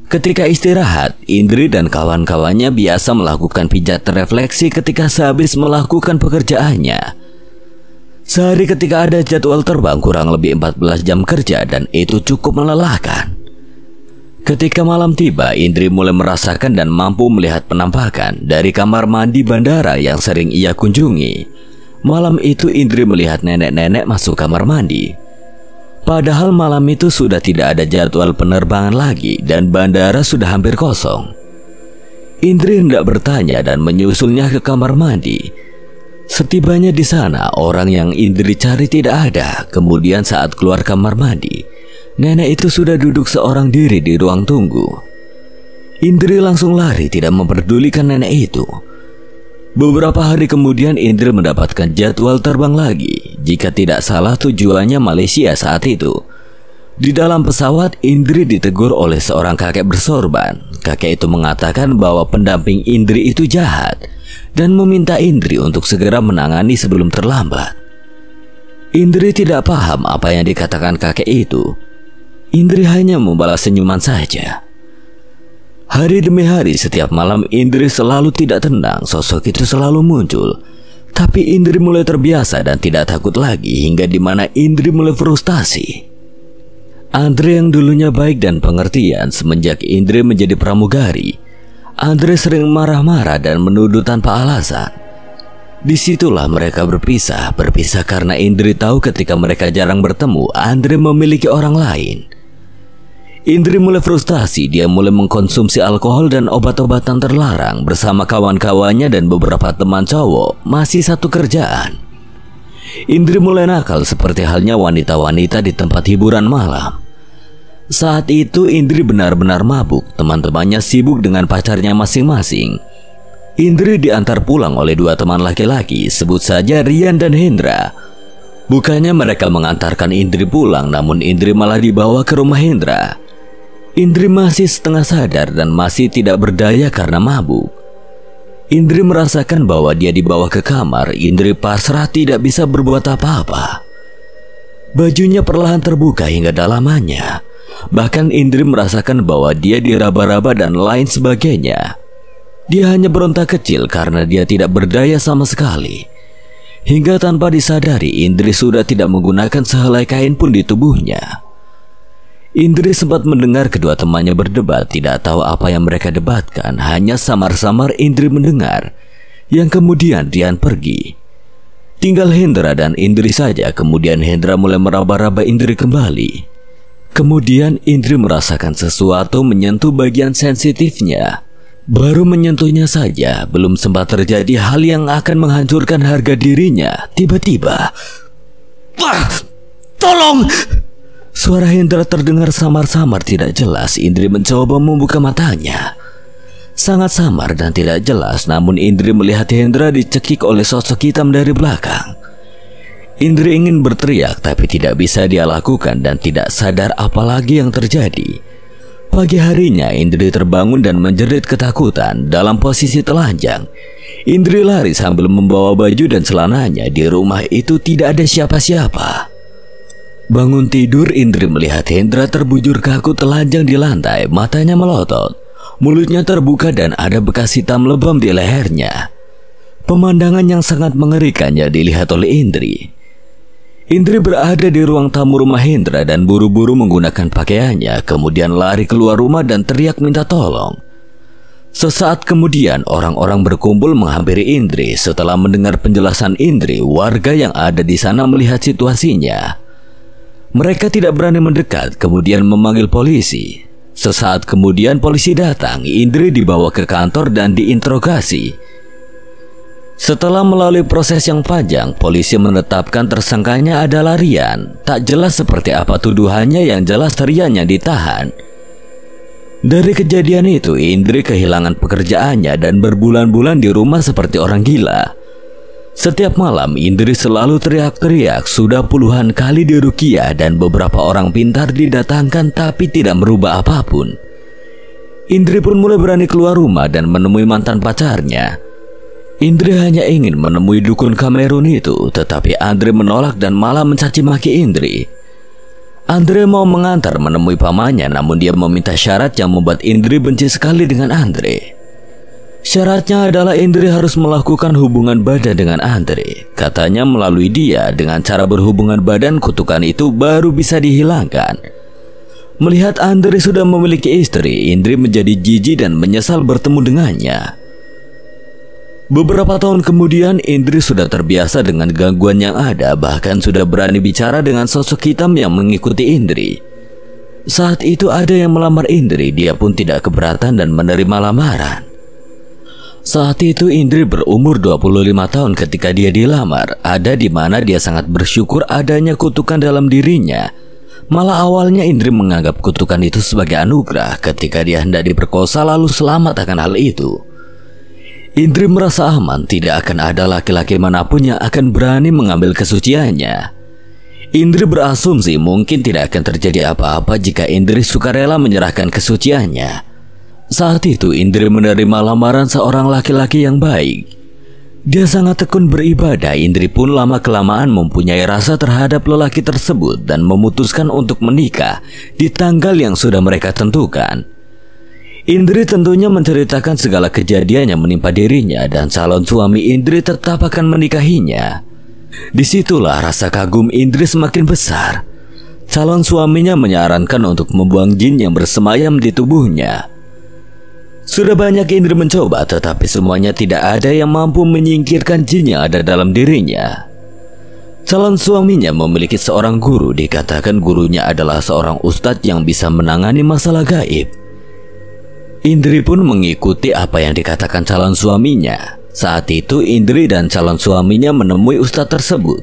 Ketika istirahat, Indri dan kawan-kawannya biasa melakukan pijat refleksi ketika sehabis melakukan pekerjaannya. Sehari ketika ada jadwal terbang kurang lebih 14 jam kerja dan itu cukup melelahkan. Ketika malam tiba, Indri mulai merasakan dan mampu melihat penampakan dari kamar mandi bandara yang sering ia kunjungi. Malam itu Indri melihat nenek-nenek masuk kamar mandi. Padahal malam itu sudah tidak ada jadwal penerbangan lagi dan bandara sudah hampir kosong. Indri hendak bertanya dan menyusulnya ke kamar mandi. Setibanya di sana, orang yang Indri cari tidak ada. Kemudian saat keluar kamar mandi, nenek itu sudah duduk seorang diri di ruang tunggu. Indri langsung lari, tidak memperdulikan nenek itu. Beberapa hari kemudian Indri mendapatkan jadwal terbang lagi. Jika tidak salah tujuannya Malaysia saat itu. Di dalam pesawat, Indri ditegur oleh seorang kakek bersorban. Kakek itu mengatakan bahwa pendamping Indri itu jahat dan meminta Indri untuk segera menangani sebelum terlambat. Indri tidak paham apa yang dikatakan kakek itu. Indri hanya membalas senyuman saja. Hari demi hari setiap malam Indri selalu tidak tenang. Sosok itu selalu muncul. Tapi Indri mulai terbiasa dan tidak takut lagi hingga dimana Indri mulai frustasi. Andre yang dulunya baik dan pengertian semenjak Indri menjadi pramugari. Andre sering marah-marah dan menuduh tanpa alasan. Disitulah mereka berpisah karena Indri tahu ketika mereka jarang bertemu, Andre memiliki orang lain. Indri mulai frustasi, dia mulai mengkonsumsi alkohol dan obat-obatan terlarang bersama kawan-kawannya dan beberapa teman cowok, masih satu kerjaan. Indri mulai nakal seperti halnya wanita-wanita di tempat hiburan malam. Saat itu Indri benar-benar mabuk, teman-temannya sibuk dengan pacarnya masing-masing. Indri diantar pulang oleh dua teman laki-laki, sebut saja Rian dan Hendra. Bukannya mereka mengantarkan Indri pulang, namun Indri malah dibawa ke rumah Hendra. Indri masih setengah sadar dan masih tidak berdaya karena mabuk. Indri merasakan bahwa dia dibawa ke kamar. Indri pasrah tidak bisa berbuat apa-apa. Bajunya perlahan terbuka hingga dalamannya. Bahkan Indri merasakan bahwa dia diraba-raba dan lain sebagainya. Dia hanya berontak kecil karena dia tidak berdaya sama sekali. Hingga tanpa disadari Indri sudah tidak menggunakan sehelai kain pun di tubuhnya. Indri sempat mendengar kedua temannya berdebat, tidak tahu apa yang mereka debatkan, hanya samar-samar Indri mendengar. Yang kemudian Rian pergi. Tinggal Hendra dan Indri saja, kemudian Hendra mulai meraba-raba Indri kembali. Kemudian Indri merasakan sesuatu menyentuh bagian sensitifnya. Baru menyentuhnya saja, belum sempat terjadi hal yang akan menghancurkan harga dirinya. Tiba-tiba, "Wah, tolong!" Suara Hendra terdengar samar-samar tidak jelas. Indri mencoba membuka matanya. Sangat samar dan tidak jelas, namun Indri melihat Hendra dicekik oleh sosok hitam dari belakang. Indri ingin berteriak tapi tidak bisa dia lakukan dan tidak sadar apa lagi yang terjadi. Pagi harinya Indri terbangun dan menjerit ketakutan. Dalam posisi telanjang, Indri lari sambil membawa baju dan celananya. Di rumah itu tidak ada siapa-siapa. Bangun tidur, Indri melihat Hendra terbujur kaku telanjang di lantai. Matanya melotot, mulutnya terbuka dan ada bekas hitam lebam di lehernya. Pemandangan yang sangat mengerikannya dilihat oleh Indri. Indri berada di ruang tamu rumah Hendra dan buru-buru menggunakan pakaiannya, kemudian lari keluar rumah dan teriak minta tolong. Sesaat kemudian orang-orang berkumpul menghampiri Indri. Setelah mendengar penjelasan Indri, warga yang ada di sana melihat situasinya. Mereka tidak berani mendekat, kemudian memanggil polisi. Sesaat kemudian polisi datang. Indri dibawa ke kantor dan diinterogasi. Setelah melalui proses yang panjang, polisi menetapkan tersangkanya adalah Rian. Tak jelas seperti apa tuduhannya, yang jelas Rian yang ditahan. Dari kejadian itu, Indri kehilangan pekerjaannya dan berbulan-bulan di rumah seperti orang gila. Setiap malam, Indri selalu teriak-teriak. Sudah puluhan kali diruqyah dan beberapa orang pintar didatangkan, tapi tidak merubah apapun. Indri pun mulai berani keluar rumah dan menemui mantan pacarnya. Indri hanya ingin menemui dukun Kamerun itu, tetapi Andre menolak dan malah mencaci maki Indri. Andre mau mengantar menemui pamannya, namun dia meminta syarat yang membuat Indri benci sekali dengan Andre. Syaratnya adalah Indri harus melakukan hubungan badan dengan Andre. Katanya melalui dia, dengan cara berhubungan badan, kutukan itu baru bisa dihilangkan. Melihat Andre sudah memiliki istri, Indri menjadi jijik dan menyesal bertemu dengannya. Beberapa tahun kemudian, Indri sudah terbiasa dengan gangguan yang ada, bahkan sudah berani bicara dengan sosok hitam yang mengikuti Indri. Saat itu ada yang melamar Indri, dia pun tidak keberatan dan menerima lamaran. Saat itu Indri berumur 25 tahun ketika dia dilamar, ada di mana dia sangat bersyukur adanya kutukan dalam dirinya. Malah awalnya Indri menganggap kutukan itu sebagai anugerah ketika dia hendak diperkosa lalu selamat akan hal itu. Indri merasa aman, tidak akan ada laki-laki manapun yang akan berani mengambil kesuciannya. Indri berasumsi mungkin tidak akan terjadi apa-apa jika Indri sukarela menyerahkan kesuciannya. Saat itu Indri menerima lamaran seorang laki-laki yang baik. Dia sangat tekun beribadah. Indri pun lama-kelamaan mempunyai rasa terhadap lelaki tersebut dan memutuskan untuk menikah di tanggal yang sudah mereka tentukan. Indri tentunya menceritakan segala kejadian yang menimpa dirinya dan calon suami Indri tetap akan menikahinya. Disitulah rasa kagum Indri semakin besar. Calon suaminya menyarankan untuk membuang jin yang bersemayam di tubuhnya. Sudah banyak Indri mencoba, tetapi semuanya tidak ada yang mampu menyingkirkan jin yang ada dalam dirinya. Calon suaminya memiliki seorang guru, dikatakan gurunya adalah seorang ustadz yang bisa menangani masalah gaib. Indri pun mengikuti apa yang dikatakan calon suaminya. Saat itu Indri dan calon suaminya menemui ustadz tersebut.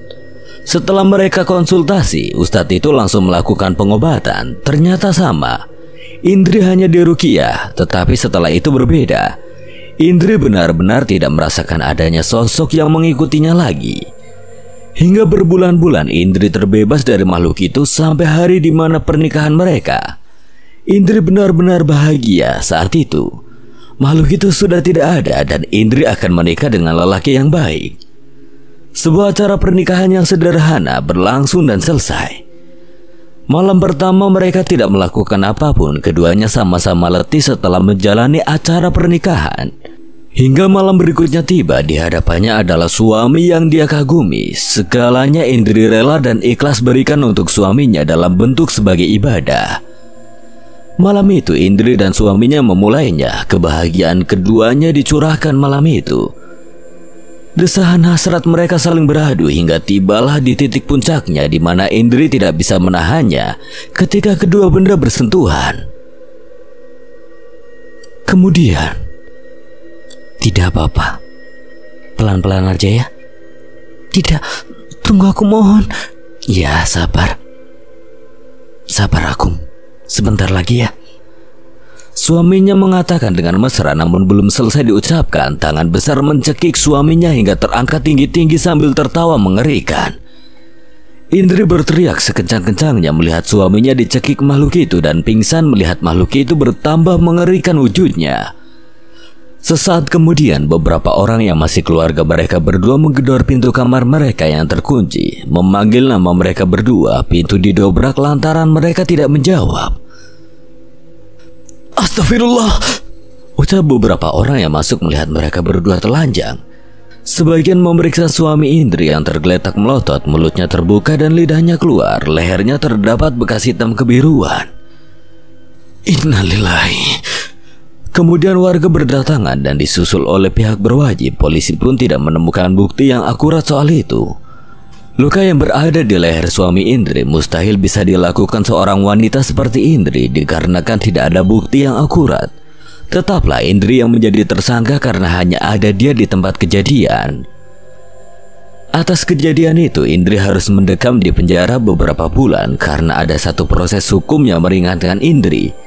Setelah mereka konsultasi, ustadz itu langsung melakukan pengobatan. Ternyata sama. Indri hanya diruqyah, tetapi setelah itu berbeda. Indri benar-benar tidak merasakan adanya sosok yang mengikutinya lagi. Hingga berbulan-bulan Indri terbebas dari makhluk itu sampai hari di mana pernikahan mereka. Indri benar-benar bahagia saat itu. Makhluk itu sudah tidak ada dan Indri akan menikah dengan lelaki yang baik. Sebuah acara pernikahan yang sederhana berlangsung dan selesai. Malam pertama mereka tidak melakukan apapun. Keduanya sama-sama letih setelah menjalani acara pernikahan. Hingga malam berikutnya tiba, di hadapannya adalah suami yang dia kagumi. Segalanya Indri rela dan ikhlas berikan untuk suaminya dalam bentuk sebagai ibadah. Malam itu Indri dan suaminya memulainya. Kebahagiaan keduanya dicurahkan malam itu. Desahan hasrat mereka saling beradu hingga tibalah di titik puncaknya, di mana Indri tidak bisa menahannya ketika kedua benda bersentuhan. Kemudian, tidak apa-apa, pelan-pelan aja ya. Tidak, tunggu aku mohon. Ya, sabar. Sabar aku. Sebentar lagi ya. Suaminya mengatakan dengan mesra, namun belum selesai diucapkan, tangan besar mencekik suaminya hingga terangkat tinggi-tinggi sambil tertawa mengerikan. Indri berteriak sekencang-kencangnya melihat suaminya dicekik makhluk itu dan pingsan melihat makhluk itu bertambah mengerikan wujudnya. Sesaat kemudian beberapa orang yang masih keluarga mereka berdua menggedor pintu kamar mereka yang terkunci. Memanggil nama mereka berdua, pintu didobrak lantaran mereka tidak menjawab. "Astagfirullah," ucap beberapa orang yang masuk melihat mereka berdua telanjang. Sebagian memeriksa suami Indri yang tergeletak melotot, mulutnya terbuka dan lidahnya keluar, lehernya terdapat bekas hitam kebiruan. Innalillahi. Kemudian warga berdatangan dan disusul oleh pihak berwajib. Polisi pun tidak menemukan bukti yang akurat soal itu. Luka yang berada di leher suami Indri mustahil bisa dilakukan seorang wanita seperti Indri dikarenakan tidak ada bukti yang akurat. Tetaplah Indri yang menjadi tersangka karena hanya ada dia di tempat kejadian. Atas kejadian itu, Indri harus mendekam di penjara beberapa bulan karena ada satu proses hukum yang meringankan Indri.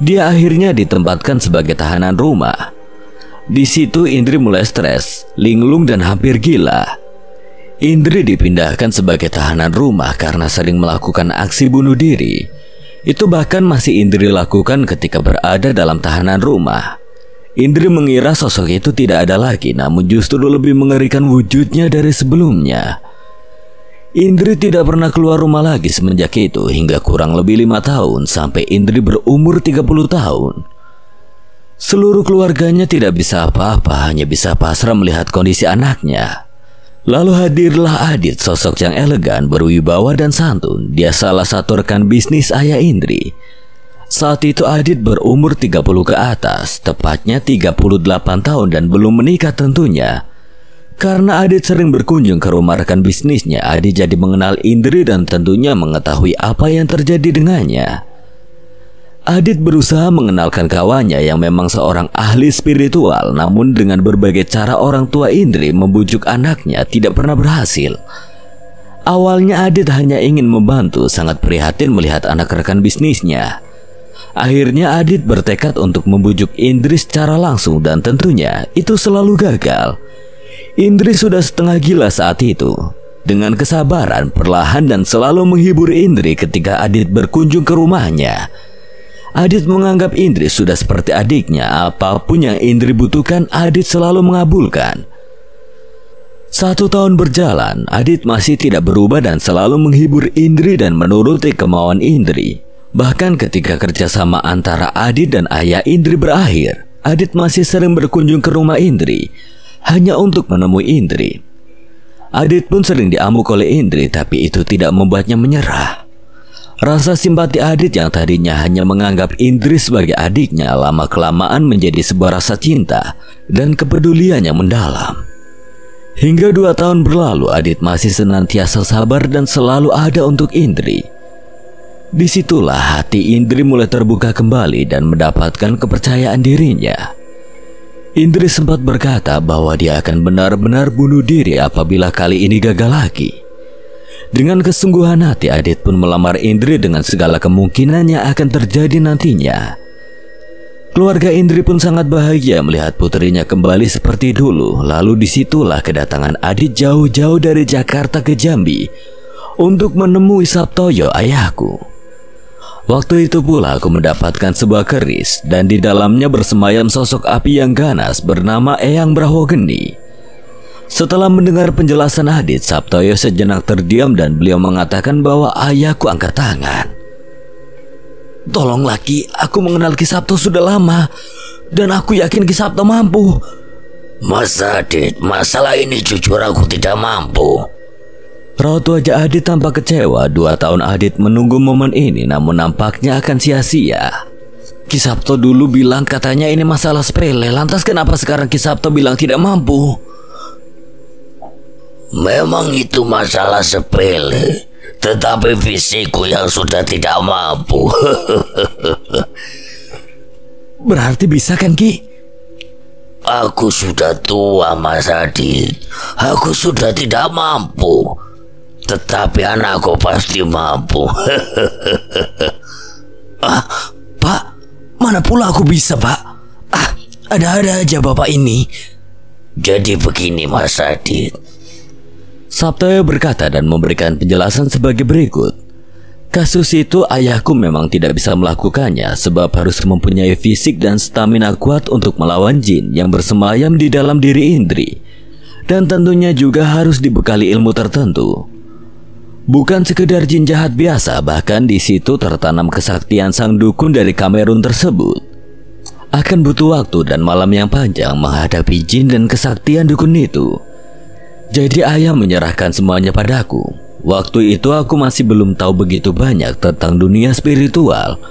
Dia akhirnya ditempatkan sebagai tahanan rumah. Di situ Indri mulai stres, linglung dan hampir gila. Indri dipindahkan sebagai tahanan rumah karena sering melakukan aksi bunuh diri. Itu bahkan masih Indri lakukan ketika berada dalam tahanan rumah. Indri mengira sosok itu tidak ada lagi, namun justru lebih mengerikan wujudnya dari sebelumnya. Indri tidak pernah keluar rumah lagi semenjak itu hingga kurang lebih 5 tahun sampai Indri berumur 30 tahun. Seluruh keluarganya tidak bisa apa-apa, hanya bisa pasrah melihat kondisi anaknya. Lalu hadirlah Adit, sosok yang elegan, berwibawa dan santun. Dia salah satu rekan bisnis ayah Indri. Saat itu Adit berumur 30 ke atas, tepatnya 38 tahun dan belum menikah tentunya. Karena Adit sering berkunjung ke rumah rekan bisnisnya, Adit jadi mengenal Indri dan tentunya mengetahui apa yang terjadi dengannya. Adit berusaha mengenalkan kawannya yang memang seorang ahli spiritual, namun dengan berbagai cara orang tua Indri membujuk anaknya tidak pernah berhasil. Awalnya Adit hanya ingin membantu, sangat prihatin melihat anak rekan bisnisnya. Akhirnya Adit bertekad untuk membujuk Indri secara langsung dan tentunya itu selalu gagal. Indri sudah setengah gila saat itu. Dengan kesabaran, perlahan dan selalu menghibur Indri ketika Adit berkunjung ke rumahnya. Adit menganggap Indri sudah seperti adiknya. Apapun yang Indri butuhkan, Adit selalu mengabulkan. 1 tahun berjalan, Adit masih tidak berubah dan selalu menghibur Indri dan menuruti kemauan Indri. Bahkan ketika kerjasama antara Adit dan ayah Indri berakhir, Adit masih sering berkunjung ke rumah Indri hanya untuk menemui Indri. Adit pun sering diamuk oleh Indri, tapi itu tidak membuatnya menyerah. Rasa simpati Adit yang tadinya hanya menganggap Indri sebagai adiknya lama-kelamaan menjadi sebuah rasa cinta dan kepedulian yang mendalam. Hingga 2 tahun berlalu, Adit masih senantiasa sabar dan selalu ada untuk Indri. Disitulah hati Indri mulai terbuka kembali dan mendapatkan kepercayaan dirinya. Indri sempat berkata bahwa dia akan benar-benar bunuh diri apabila kali ini gagal lagi. Dengan kesungguhan hati, Adit pun melamar Indri dengan segala kemungkinan yang akan terjadi nantinya. Keluarga Indri pun sangat bahagia melihat putrinya kembali seperti dulu. Lalu disitulah kedatangan Adit jauh-jauh dari Jakarta ke Jambi untuk menemui Sabtoyo, ayahku. Waktu itu pula aku mendapatkan sebuah keris dan di dalamnya bersemayam sosok api yang ganas bernama Eyang Brahwogeni. Setelah mendengar penjelasan Adit, Sabtoyo sejenak terdiam dan beliau mengatakan bahwa ayahku angkat tangan. "Tolonglah Ki, aku mengenal Ki Sabto sudah lama dan aku yakin Ki Sabto mampu." "Mas Adit, masalah ini jujur aku tidak mampu." Raut wajah Adit tampak kecewa. 2 tahun Adit menunggu momen ini, namun nampaknya akan sia-sia. "Ki Sabto dulu bilang katanya ini masalah sepele, lantas kenapa sekarang Ki Sabto bilang tidak mampu?" "Memang itu masalah sepele, tetapi fisikku yang sudah tidak mampu." "Berarti bisa kan Ki?" "Aku sudah tua Mas Adit, aku sudah tidak mampu, tetapi anakku pasti mampu." "Pak, mana pula aku bisa Pak? Ada-ada aja Bapak ini." "Jadi begini Mas Adit, Sabtoyo berkata dan memberikan penjelasan sebagai berikut. Kasus itu ayahku memang tidak bisa melakukannya sebab harus mempunyai fisik dan stamina kuat untuk melawan jin yang bersemayam di dalam diri Indri. Dan tentunya juga harus dibekali ilmu tertentu. Bukan sekedar jin jahat biasa, bahkan di situ tertanam kesaktian sang dukun dari Kamerun tersebut. Akan butuh waktu dan malam yang panjang menghadapi jin dan kesaktian dukun itu. Jadi ayah menyerahkan semuanya padaku. Waktu itu aku masih belum tahu begitu banyak tentang dunia spiritual.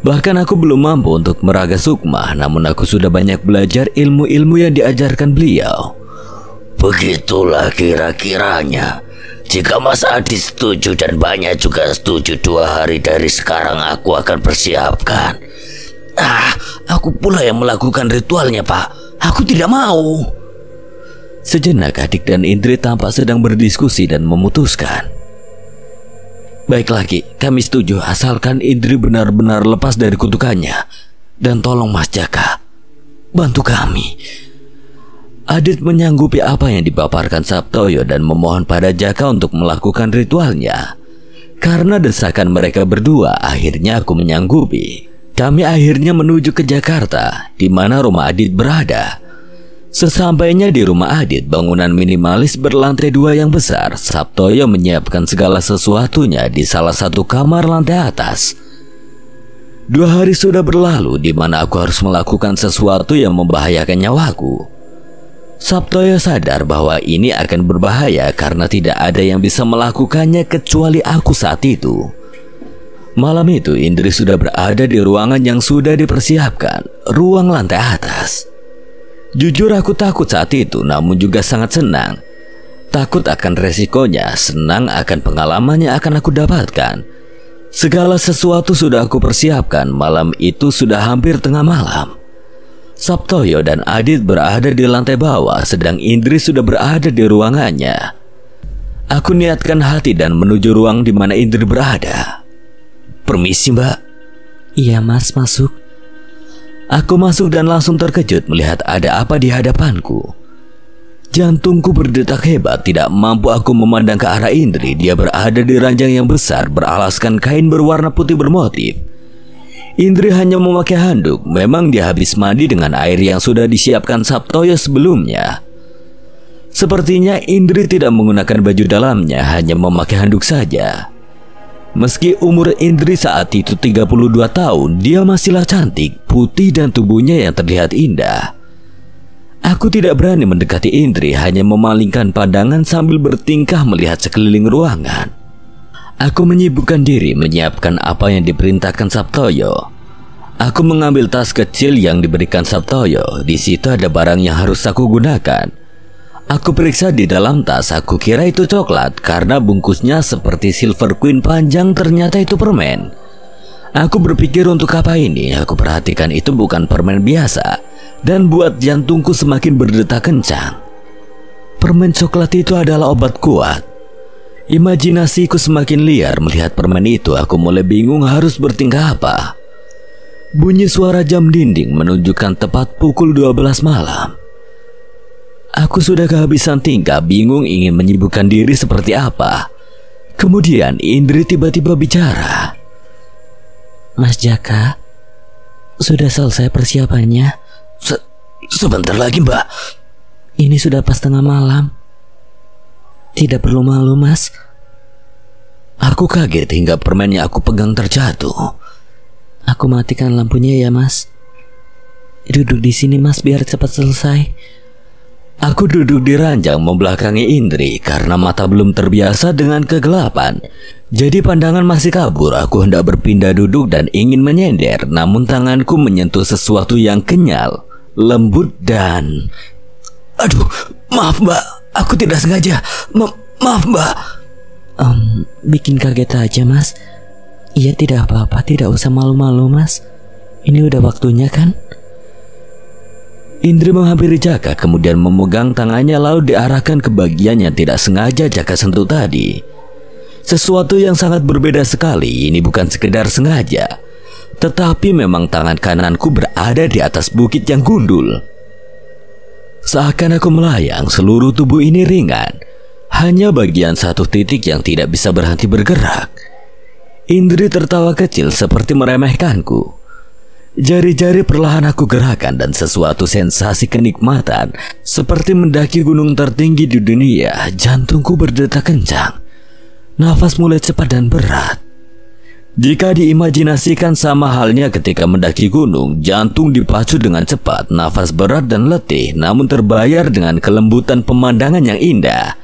Bahkan aku belum mampu untuk meraga sukma, namun aku sudah banyak belajar ilmu-ilmu yang diajarkan beliau. Begitulah kira-kiranya. Jika Mas Adit setuju dan banyak juga setuju, 2 hari dari sekarang aku akan persiapkan. Aku pula yang melakukan ritualnya, Pak. Aku tidak mau. Sejenak adik dan Indri tampak sedang berdiskusi dan memutuskan. Baiklah Ki, kami setuju asalkan Indri benar-benar lepas dari kutukannya. Dan tolong Mas Jaka, bantu kami. Adit menyanggupi apa yang dipaparkan Sabtoyo dan memohon pada Jaka untuk melakukan ritualnya. Karena desakan mereka berdua, akhirnya aku menyanggupi. Kami akhirnya menuju ke Jakarta, di mana rumah Adit berada. Sesampainya di rumah Adit, bangunan minimalis berlantai 2 yang besar, Sabtoyo menyiapkan segala sesuatunya di salah satu kamar lantai atas. 2 hari sudah berlalu di mana aku harus melakukan sesuatu yang membahayakan nyawaku. Sabtoyo sadar bahwa ini akan berbahaya karena tidak ada yang bisa melakukannya kecuali aku saat itu. Malam itu Indri sudah berada di ruangan yang sudah dipersiapkan, ruang lantai atas. Jujur aku takut saat itu, namun juga sangat senang. Takut akan resikonya, senang akan pengalaman yang akan aku dapatkan. Segala sesuatu sudah aku persiapkan. Malam itu sudah hampir tengah malam. Sabtoyo dan Adit berada di lantai bawah, sedang Indri sudah berada di ruangannya. Aku niatkan hati dan menuju ruang di mana Indri berada. Permisi Mbak. Iya Mas, masuk. Aku masuk dan langsung terkejut melihat ada apa di hadapanku. Jantungku berdetak hebat, tidak mampu aku memandang ke arah Indri. Dia berada di ranjang yang besar beralaskan kain berwarna putih bermotif. Indri hanya memakai handuk. Memang dia habis mandi dengan air yang sudah disiapkan Sabtoyo sebelumnya. Sepertinya Indri tidak menggunakan baju dalamnya, hanya memakai handuk saja. Meski umur Indri saat itu 32 tahun, dia masihlah cantik, putih dan tubuhnya yang terlihat indah. Aku tidak berani mendekati Indri, hanya memalingkan pandangan sambil bertingkah melihat sekeliling ruangan. Aku menyibukkan diri menyiapkan apa yang diperintahkan Sabtoyo. Aku mengambil tas kecil yang diberikan Sabtoyo. Di situ ada barang yang harus aku gunakan. Aku periksa di dalam tas, aku kira itu coklat karena bungkusnya seperti Silver Queen panjang, ternyata itu permen. Aku berpikir untuk apa ini? Aku perhatikan itu bukan permen biasa dan buat jantungku semakin berdetak kencang. Permen coklat itu adalah obat kuat. Imajinasiku semakin liar melihat permen itu. Aku mulai bingung harus bertingkah apa. Bunyi suara jam dinding menunjukkan tepat pukul 12 malam. Aku sudah kehabisan tingkah, bingung ingin menyibukkan diri seperti apa. Kemudian Indri tiba-tiba bicara. Mas Jaka, sudah selesai persiapannya? Sebentar lagi Mbak. Ini sudah pas tengah malam. Tidak perlu malu Mas. Aku kaget hingga permen yang aku pegang terjatuh. Aku matikan lampunya ya Mas. Duduk di sini Mas biar cepat selesai. Aku duduk di ranjang membelakangi Indri karena mata belum terbiasa dengan kegelapan. Jadi pandangan masih kabur. Aku hendak berpindah duduk dan ingin menyender, namun tanganku menyentuh sesuatu yang kenyal, lembut dan... Aduh, maaf Mbak, aku tidak sengaja. Maaf Mbak. Bikin kaget aja Mas. Iya tidak apa-apa, tidak usah malu-malu Mas. Ini udah waktunya kan? Indri menghampiri Jaka, kemudian memegang tangannya lalu diarahkan ke bagian yang tidak sengaja Jaka sentuh tadi. Sesuatu yang sangat berbeda sekali. Ini bukan sekedar sengaja, tetapi memang tangan kananku berada di atas bukit yang gundul. Seakan aku melayang, seluruh tubuh ini ringan. Hanya bagian satu titik yang tidak bisa berhenti bergerak. Indri tertawa kecil seperti meremehkanku. Jari-jari perlahan aku gerakan dan sesuatu sensasi kenikmatan seperti mendaki gunung tertinggi di dunia. Jantungku berdetak kencang. Nafas mulai cepat dan berat. Jika diimajinasikan sama halnya ketika mendaki gunung, jantung dipacu dengan cepat, nafas berat dan letih, namun terbayar dengan kelembutan pemandangan yang indah.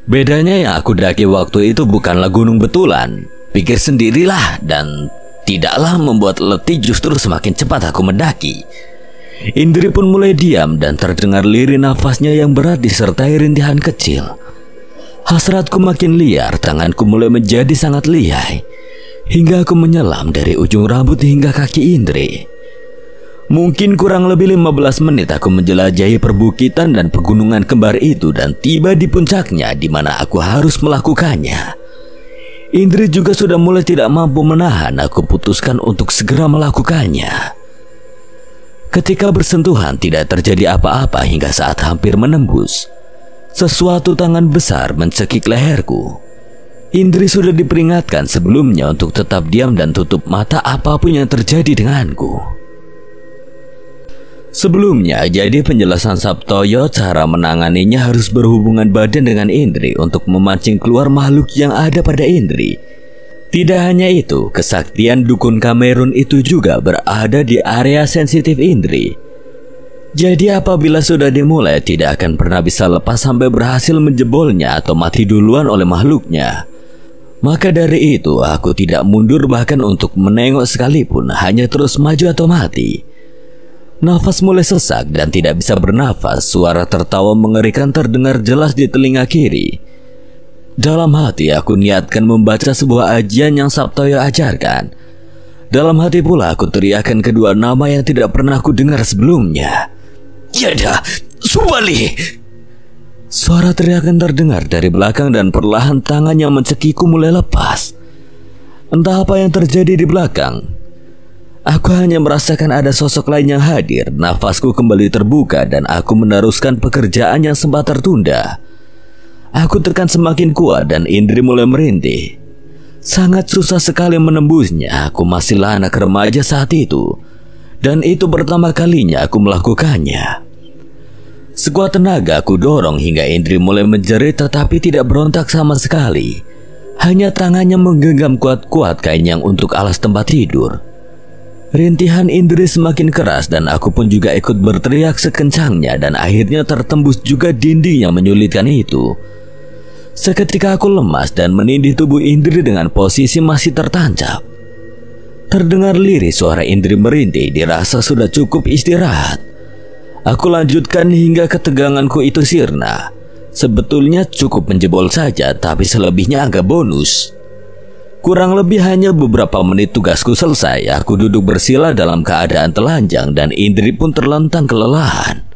Bedanya yang aku daki waktu itu bukanlah gunung betulan. Pikir sendirilah, dan tidaklah membuat letih, justru semakin cepat aku mendaki. Indri pun mulai diam dan terdengar lirih nafasnya yang berat disertai rintihan kecil. Hasratku makin liar, tanganku mulai menjadi sangat lihai, hingga aku menyelam dari ujung rambut hingga kaki Indri. Mungkin kurang lebih 15 menit aku menjelajahi perbukitan dan pegunungan kembar itu dan tiba di puncaknya di mana aku harus melakukannya. Indri juga sudah mulai tidak mampu menahan, aku putuskan untuk segera melakukannya. Ketika bersentuhan tidak terjadi apa-apa hingga saat hampir menembus. Sesuatu tangan besar mencekik leherku. Indri sudah diperingatkan sebelumnya untuk tetap diam dan tutup mata apapun yang terjadi denganku. Sebelumnya, jadi penjelasan Sabtoyo cara menanganinya harus berhubungan badan dengan Indri untuk memancing keluar makhluk yang ada pada Indri. Tidak hanya itu, kesaktian dukun Kamerun itu juga berada di area sensitif Indri. Jadi apabila sudah dimulai, tidak akan pernah bisa lepas sampai berhasil menjebolnya atau mati duluan oleh makhluknya. Maka dari itu aku tidak mundur bahkan untuk menengok sekalipun, hanya terus maju atau mati. Nafas mulai sesak dan tidak bisa bernafas. Suara tertawa mengerikan terdengar jelas di telinga kiri. Dalam hati aku niatkan membaca sebuah ajian yang Sabtoyo ajarkan. Dalam hati pula aku teriakkan kedua nama yang tidak pernah aku dengar sebelumnya. Yada, Subali! Suara teriakan terdengar dari belakang dan perlahan tangan yang mencekiku mulai lepas. Entah apa yang terjadi di belakang. Aku hanya merasakan ada sosok lain yang hadir. Nafasku kembali terbuka dan aku meneruskan pekerjaan yang sempat tertunda. Aku tekan semakin kuat dan Indri mulai merintih. Sangat susah sekali menembusnya. Aku masihlah anak remaja saat itu. Dan itu pertama kalinya aku melakukannya. Sekuat tenaga aku dorong hingga Indri mulai menjerit tetapi tidak berontak sama sekali. Hanya tangannya menggenggam kuat-kuat kain yang untuk alas tempat tidur. Rintihan Indri semakin keras dan aku pun juga ikut berteriak sekencangnya dan akhirnya tertembus juga dinding yang menyulitkan itu. Seketika aku lemas dan menindih tubuh Indri dengan posisi masih tertancap. Terdengar lirih suara Indri merintih, dirasa sudah cukup istirahat. Aku lanjutkan hingga keteganganku itu sirna. Sebetulnya cukup menjebol saja, tapi selebihnya agak bonus. Kurang lebih hanya beberapa menit tugasku selesai. Aku duduk bersila dalam keadaan telanjang dan Indri pun terlentang kelelahan.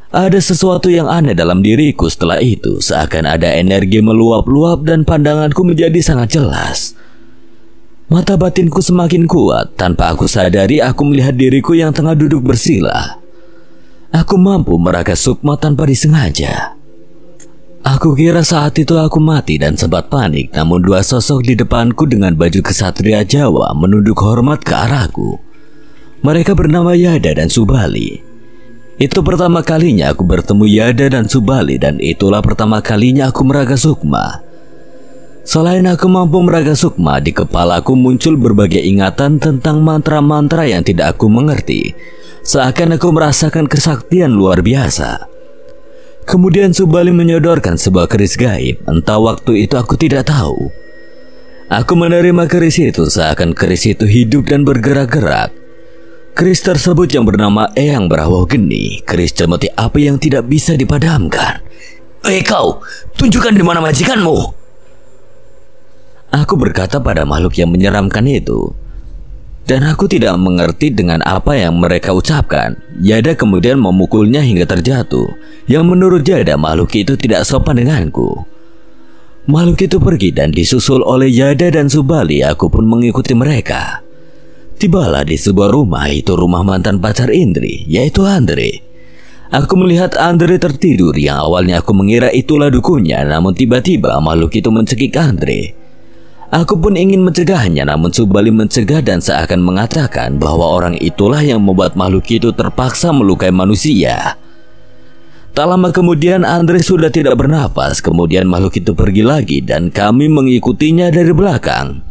Ada sesuatu yang aneh dalam diriku setelah itu. Seakan ada energi meluap-luap dan pandanganku menjadi sangat jelas. Mata batinku semakin kuat. Tanpa aku sadari aku melihat diriku yang tengah duduk bersila. Aku mampu meraga sukma tanpa disengaja. Aku kira saat itu aku mati dan sempat panik, namun dua sosok di depanku dengan baju kesatria Jawa menunduk hormat ke arahku. Mereka bernama Yada dan Subali. Itu pertama kalinya aku bertemu Yada dan Subali dan itulah pertama kalinya aku meraga sukma. Selain aku mampu meraga sukma, di kepalaku muncul berbagai ingatan tentang mantra-mantra yang tidak aku mengerti. Seakan aku merasakan kesaktian luar biasa. Kemudian Subali menyodorkan sebuah keris gaib. Entah waktu itu aku tidak tahu. Aku menerima keris itu seakan keris itu hidup dan bergerak-gerak. Keris tersebut yang bernama Eyang Berawah Geni, keris cemeti api yang tidak bisa dipadamkan. Kau, tunjukkan di mana majikanmu. Aku berkata pada makhluk yang menyeramkan itu. Dan aku tidak mengerti dengan apa yang mereka ucapkan. Yada kemudian memukulnya hingga terjatuh. Yang menurut Yada makhluk itu tidak sopan denganku. Makhluk itu pergi dan disusul oleh Yada dan Subali. Aku pun mengikuti mereka. Tibalah di sebuah rumah, itu rumah mantan pacar Indri, yaitu Andre. Aku melihat Andre tertidur yang awalnya aku mengira itulah dukunnya, namun tiba-tiba makhluk itu mencekik Andre. Aku pun ingin mencegahnya, namun Subali mencegah dan seakan mengatakan bahwa orang itulah yang membuat makhluk itu terpaksa melukai manusia. Tak lama kemudian Andre sudah tidak bernapas, kemudian makhluk itu pergi lagi dan kami mengikutinya dari belakang.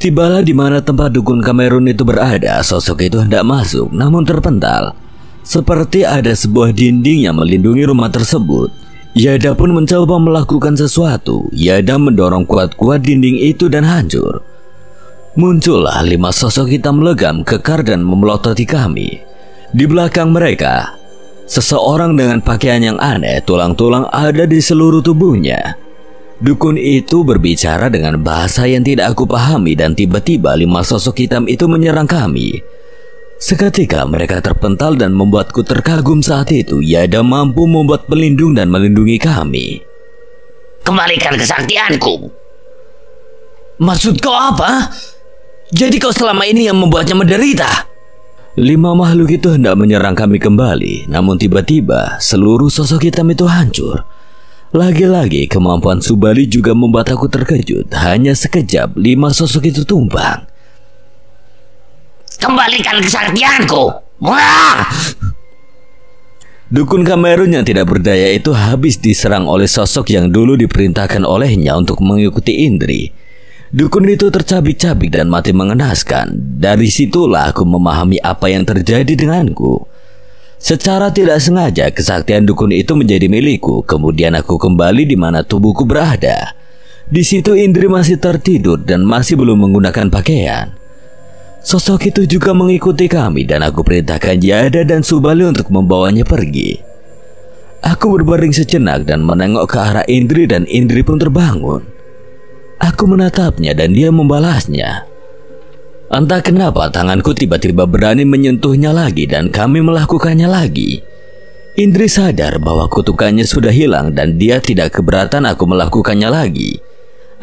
Tibalah di mana tempat dukun Kamerun itu berada, sosok itu hendak masuk namun terpental. Seperti ada sebuah dinding yang melindungi rumah tersebut. Yada pun mencoba melakukan sesuatu. Yada mendorong kuat-kuat dinding itu dan hancur. Muncullah 5 sosok hitam legam kekar dan memelototi kami. Di belakang mereka, seseorang dengan pakaian yang aneh, tulang-tulang ada di seluruh tubuhnya. Dukun itu berbicara dengan bahasa yang tidak aku pahami dan tiba-tiba 5 sosok hitam itu menyerang kami. Seketika mereka terpental dan membuatku terkagum saat itu. Yada mampu membuat pelindung dan melindungi kami. Kembalikan kesaktianku. Maksud kau apa? Jadi kau selama ini yang membuatnya menderita? 5 makhluk itu hendak menyerang kami kembali, namun tiba-tiba seluruh sosok hitam itu hancur. Lagi-lagi kemampuan Subali juga membuat aku terkejut. Hanya sekejap 5 sosok itu tumbang. Kembalikan kesaktianku. Wah! Dukun Kamerun yang tidak berdaya itu habis diserang oleh sosok yang dulu diperintahkan olehnya untuk mengikuti Indri. Dukun itu tercabik-cabik dan mati mengenaskan. Dari situlah aku memahami apa yang terjadi denganku. Secara tidak sengaja kesaktian dukun itu menjadi milikku. Kemudian aku kembali di mana tubuhku berada. Di situ Indri masih tertidur dan masih belum menggunakan pakaian. Sosok itu juga mengikuti kami dan aku perintahkan Yada dan Subali untuk membawanya pergi. Aku berbaring sejenak dan menengok ke arah Indri dan Indri pun terbangun. Aku menatapnya dan dia membalasnya. Entah kenapa tanganku tiba-tiba berani menyentuhnya lagi dan kami melakukannya lagi. Indri sadar bahwa kutukannya sudah hilang dan dia tidak keberatan aku melakukannya lagi.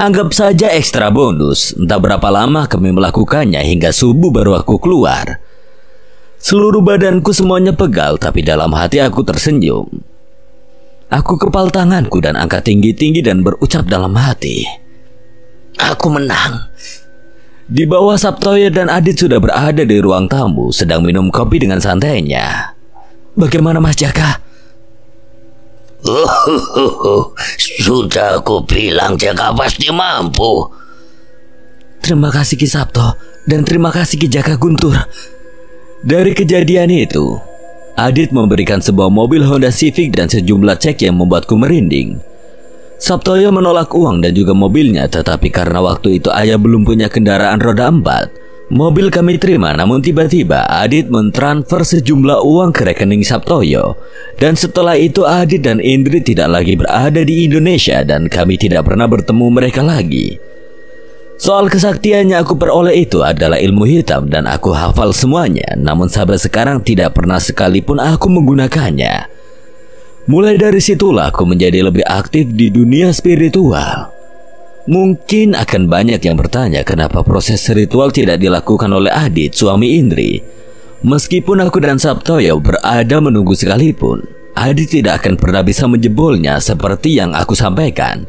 Anggap saja ekstra bonus. Entah berapa lama kami melakukannya hingga subuh baru aku keluar. Seluruh badanku semuanya pegal, tapi dalam hati aku tersenyum. Aku kepal tanganku dan angkat tinggi-tinggi dan berucap dalam hati, aku menang. Di bawah Sabtoyo dan Adit sudah berada di ruang tamu, sedang minum kopi dengan santainya. Bagaimana Mas Jaka? Sudah aku bilang Jaka pasti mampu. Terima kasih Ki Sabto dan terima kasih Ki Jaka Guntur. Dari kejadian itu, Adit memberikan sebuah mobil Honda Civic dan sejumlah cek yang membuatku merinding. Sabtoyo menolak uang dan juga mobilnya, tetapi karena waktu itu ayah belum punya kendaraan roda 4, mobil kami terima. Namun tiba-tiba Adit mentransfer sejumlah uang ke rekening Sabtoyo. Dan setelah itu Adit dan Indri tidak lagi berada di Indonesia dan kami tidak pernah bertemu mereka lagi. Soal kesaktian yang aku peroleh itu adalah ilmu hitam dan aku hafal semuanya. Namun sampai sekarang tidak pernah sekalipun aku menggunakannya. Mulai dari situlah aku menjadi lebih aktif di dunia spiritual. Mungkin akan banyak yang bertanya kenapa proses ritual tidak dilakukan oleh Adit, suami Indri. Meskipun aku dan Sabtoyo berada menunggu sekalipun, Adit tidak akan pernah bisa menjebolnya seperti yang aku sampaikan.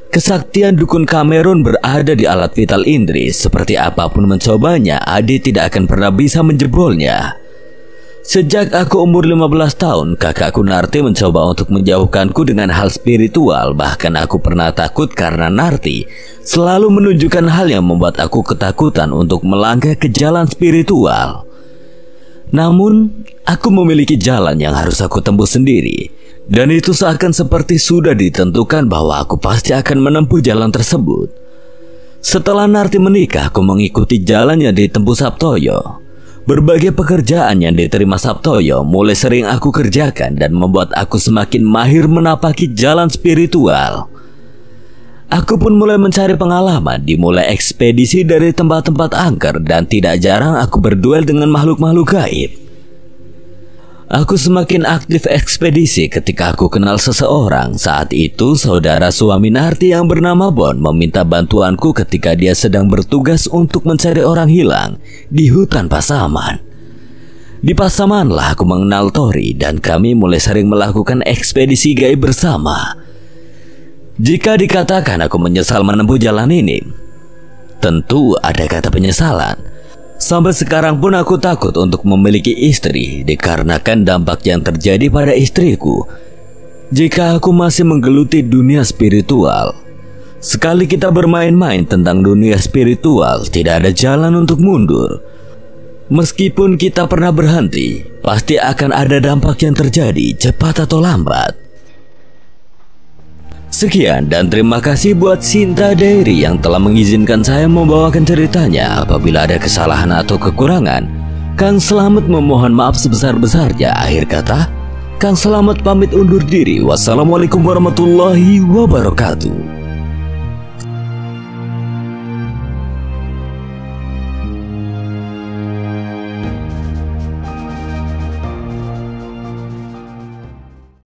Kesaktian dukun Kamerun berada di alat vital Indri. Seperti apapun mencobanya, Adit tidak akan pernah bisa menjebolnya. Sejak aku umur 15 tahun, kakakku Narti mencoba untuk menjauhkanku dengan hal spiritual. Bahkan aku pernah takut karena Narti selalu menunjukkan hal yang membuat aku ketakutan untuk melangkah ke jalan spiritual. Namun, aku memiliki jalan yang harus aku tembus sendiri. Dan itu seakan seperti sudah ditentukan bahwa aku pasti akan menempuh jalan tersebut. Setelah Narti menikah, aku mengikuti jalan yang ditempuh Sabtoyo. Berbagai pekerjaan yang diterima Sabtoyo mulai sering aku kerjakan dan membuat aku semakin mahir menapaki jalan spiritual. Aku pun mulai mencari pengalaman, dimulai ekspedisi dari tempat-tempat angker dan tidak jarang aku berduel dengan makhluk-makhluk gaib. Aku semakin aktif ekspedisi ketika aku kenal seseorang. Saat itu saudara suami Narti yang bernama Bon meminta bantuanku ketika dia sedang bertugas untuk mencari orang hilang di hutan Pasaman. Di Pasamanlah aku mengenal Tori dan kami mulai sering melakukan ekspedisi gaib bersama. Jika dikatakan aku menyesal menempuh jalan ini, tentu ada kata penyesalan. Sampai sekarang pun aku takut untuk memiliki istri dikarenakan dampak yang terjadi pada istriku. Jika aku masih menggeluti dunia spiritual, sekali kita bermain-main tentang dunia spiritual, tidak ada jalan untuk mundur. Meskipun kita pernah berhenti, pasti akan ada dampak yang terjadi cepat atau lambat. Sekian dan terima kasih buat Sinta Diary yang telah mengizinkan saya membawakan ceritanya. Apabila ada kesalahan atau kekurangan, Kang Selamat memohon maaf sebesar-besarnya. Akhir kata, Kang Selamat pamit undur diri. Wassalamualaikum warahmatullahi wabarakatuh.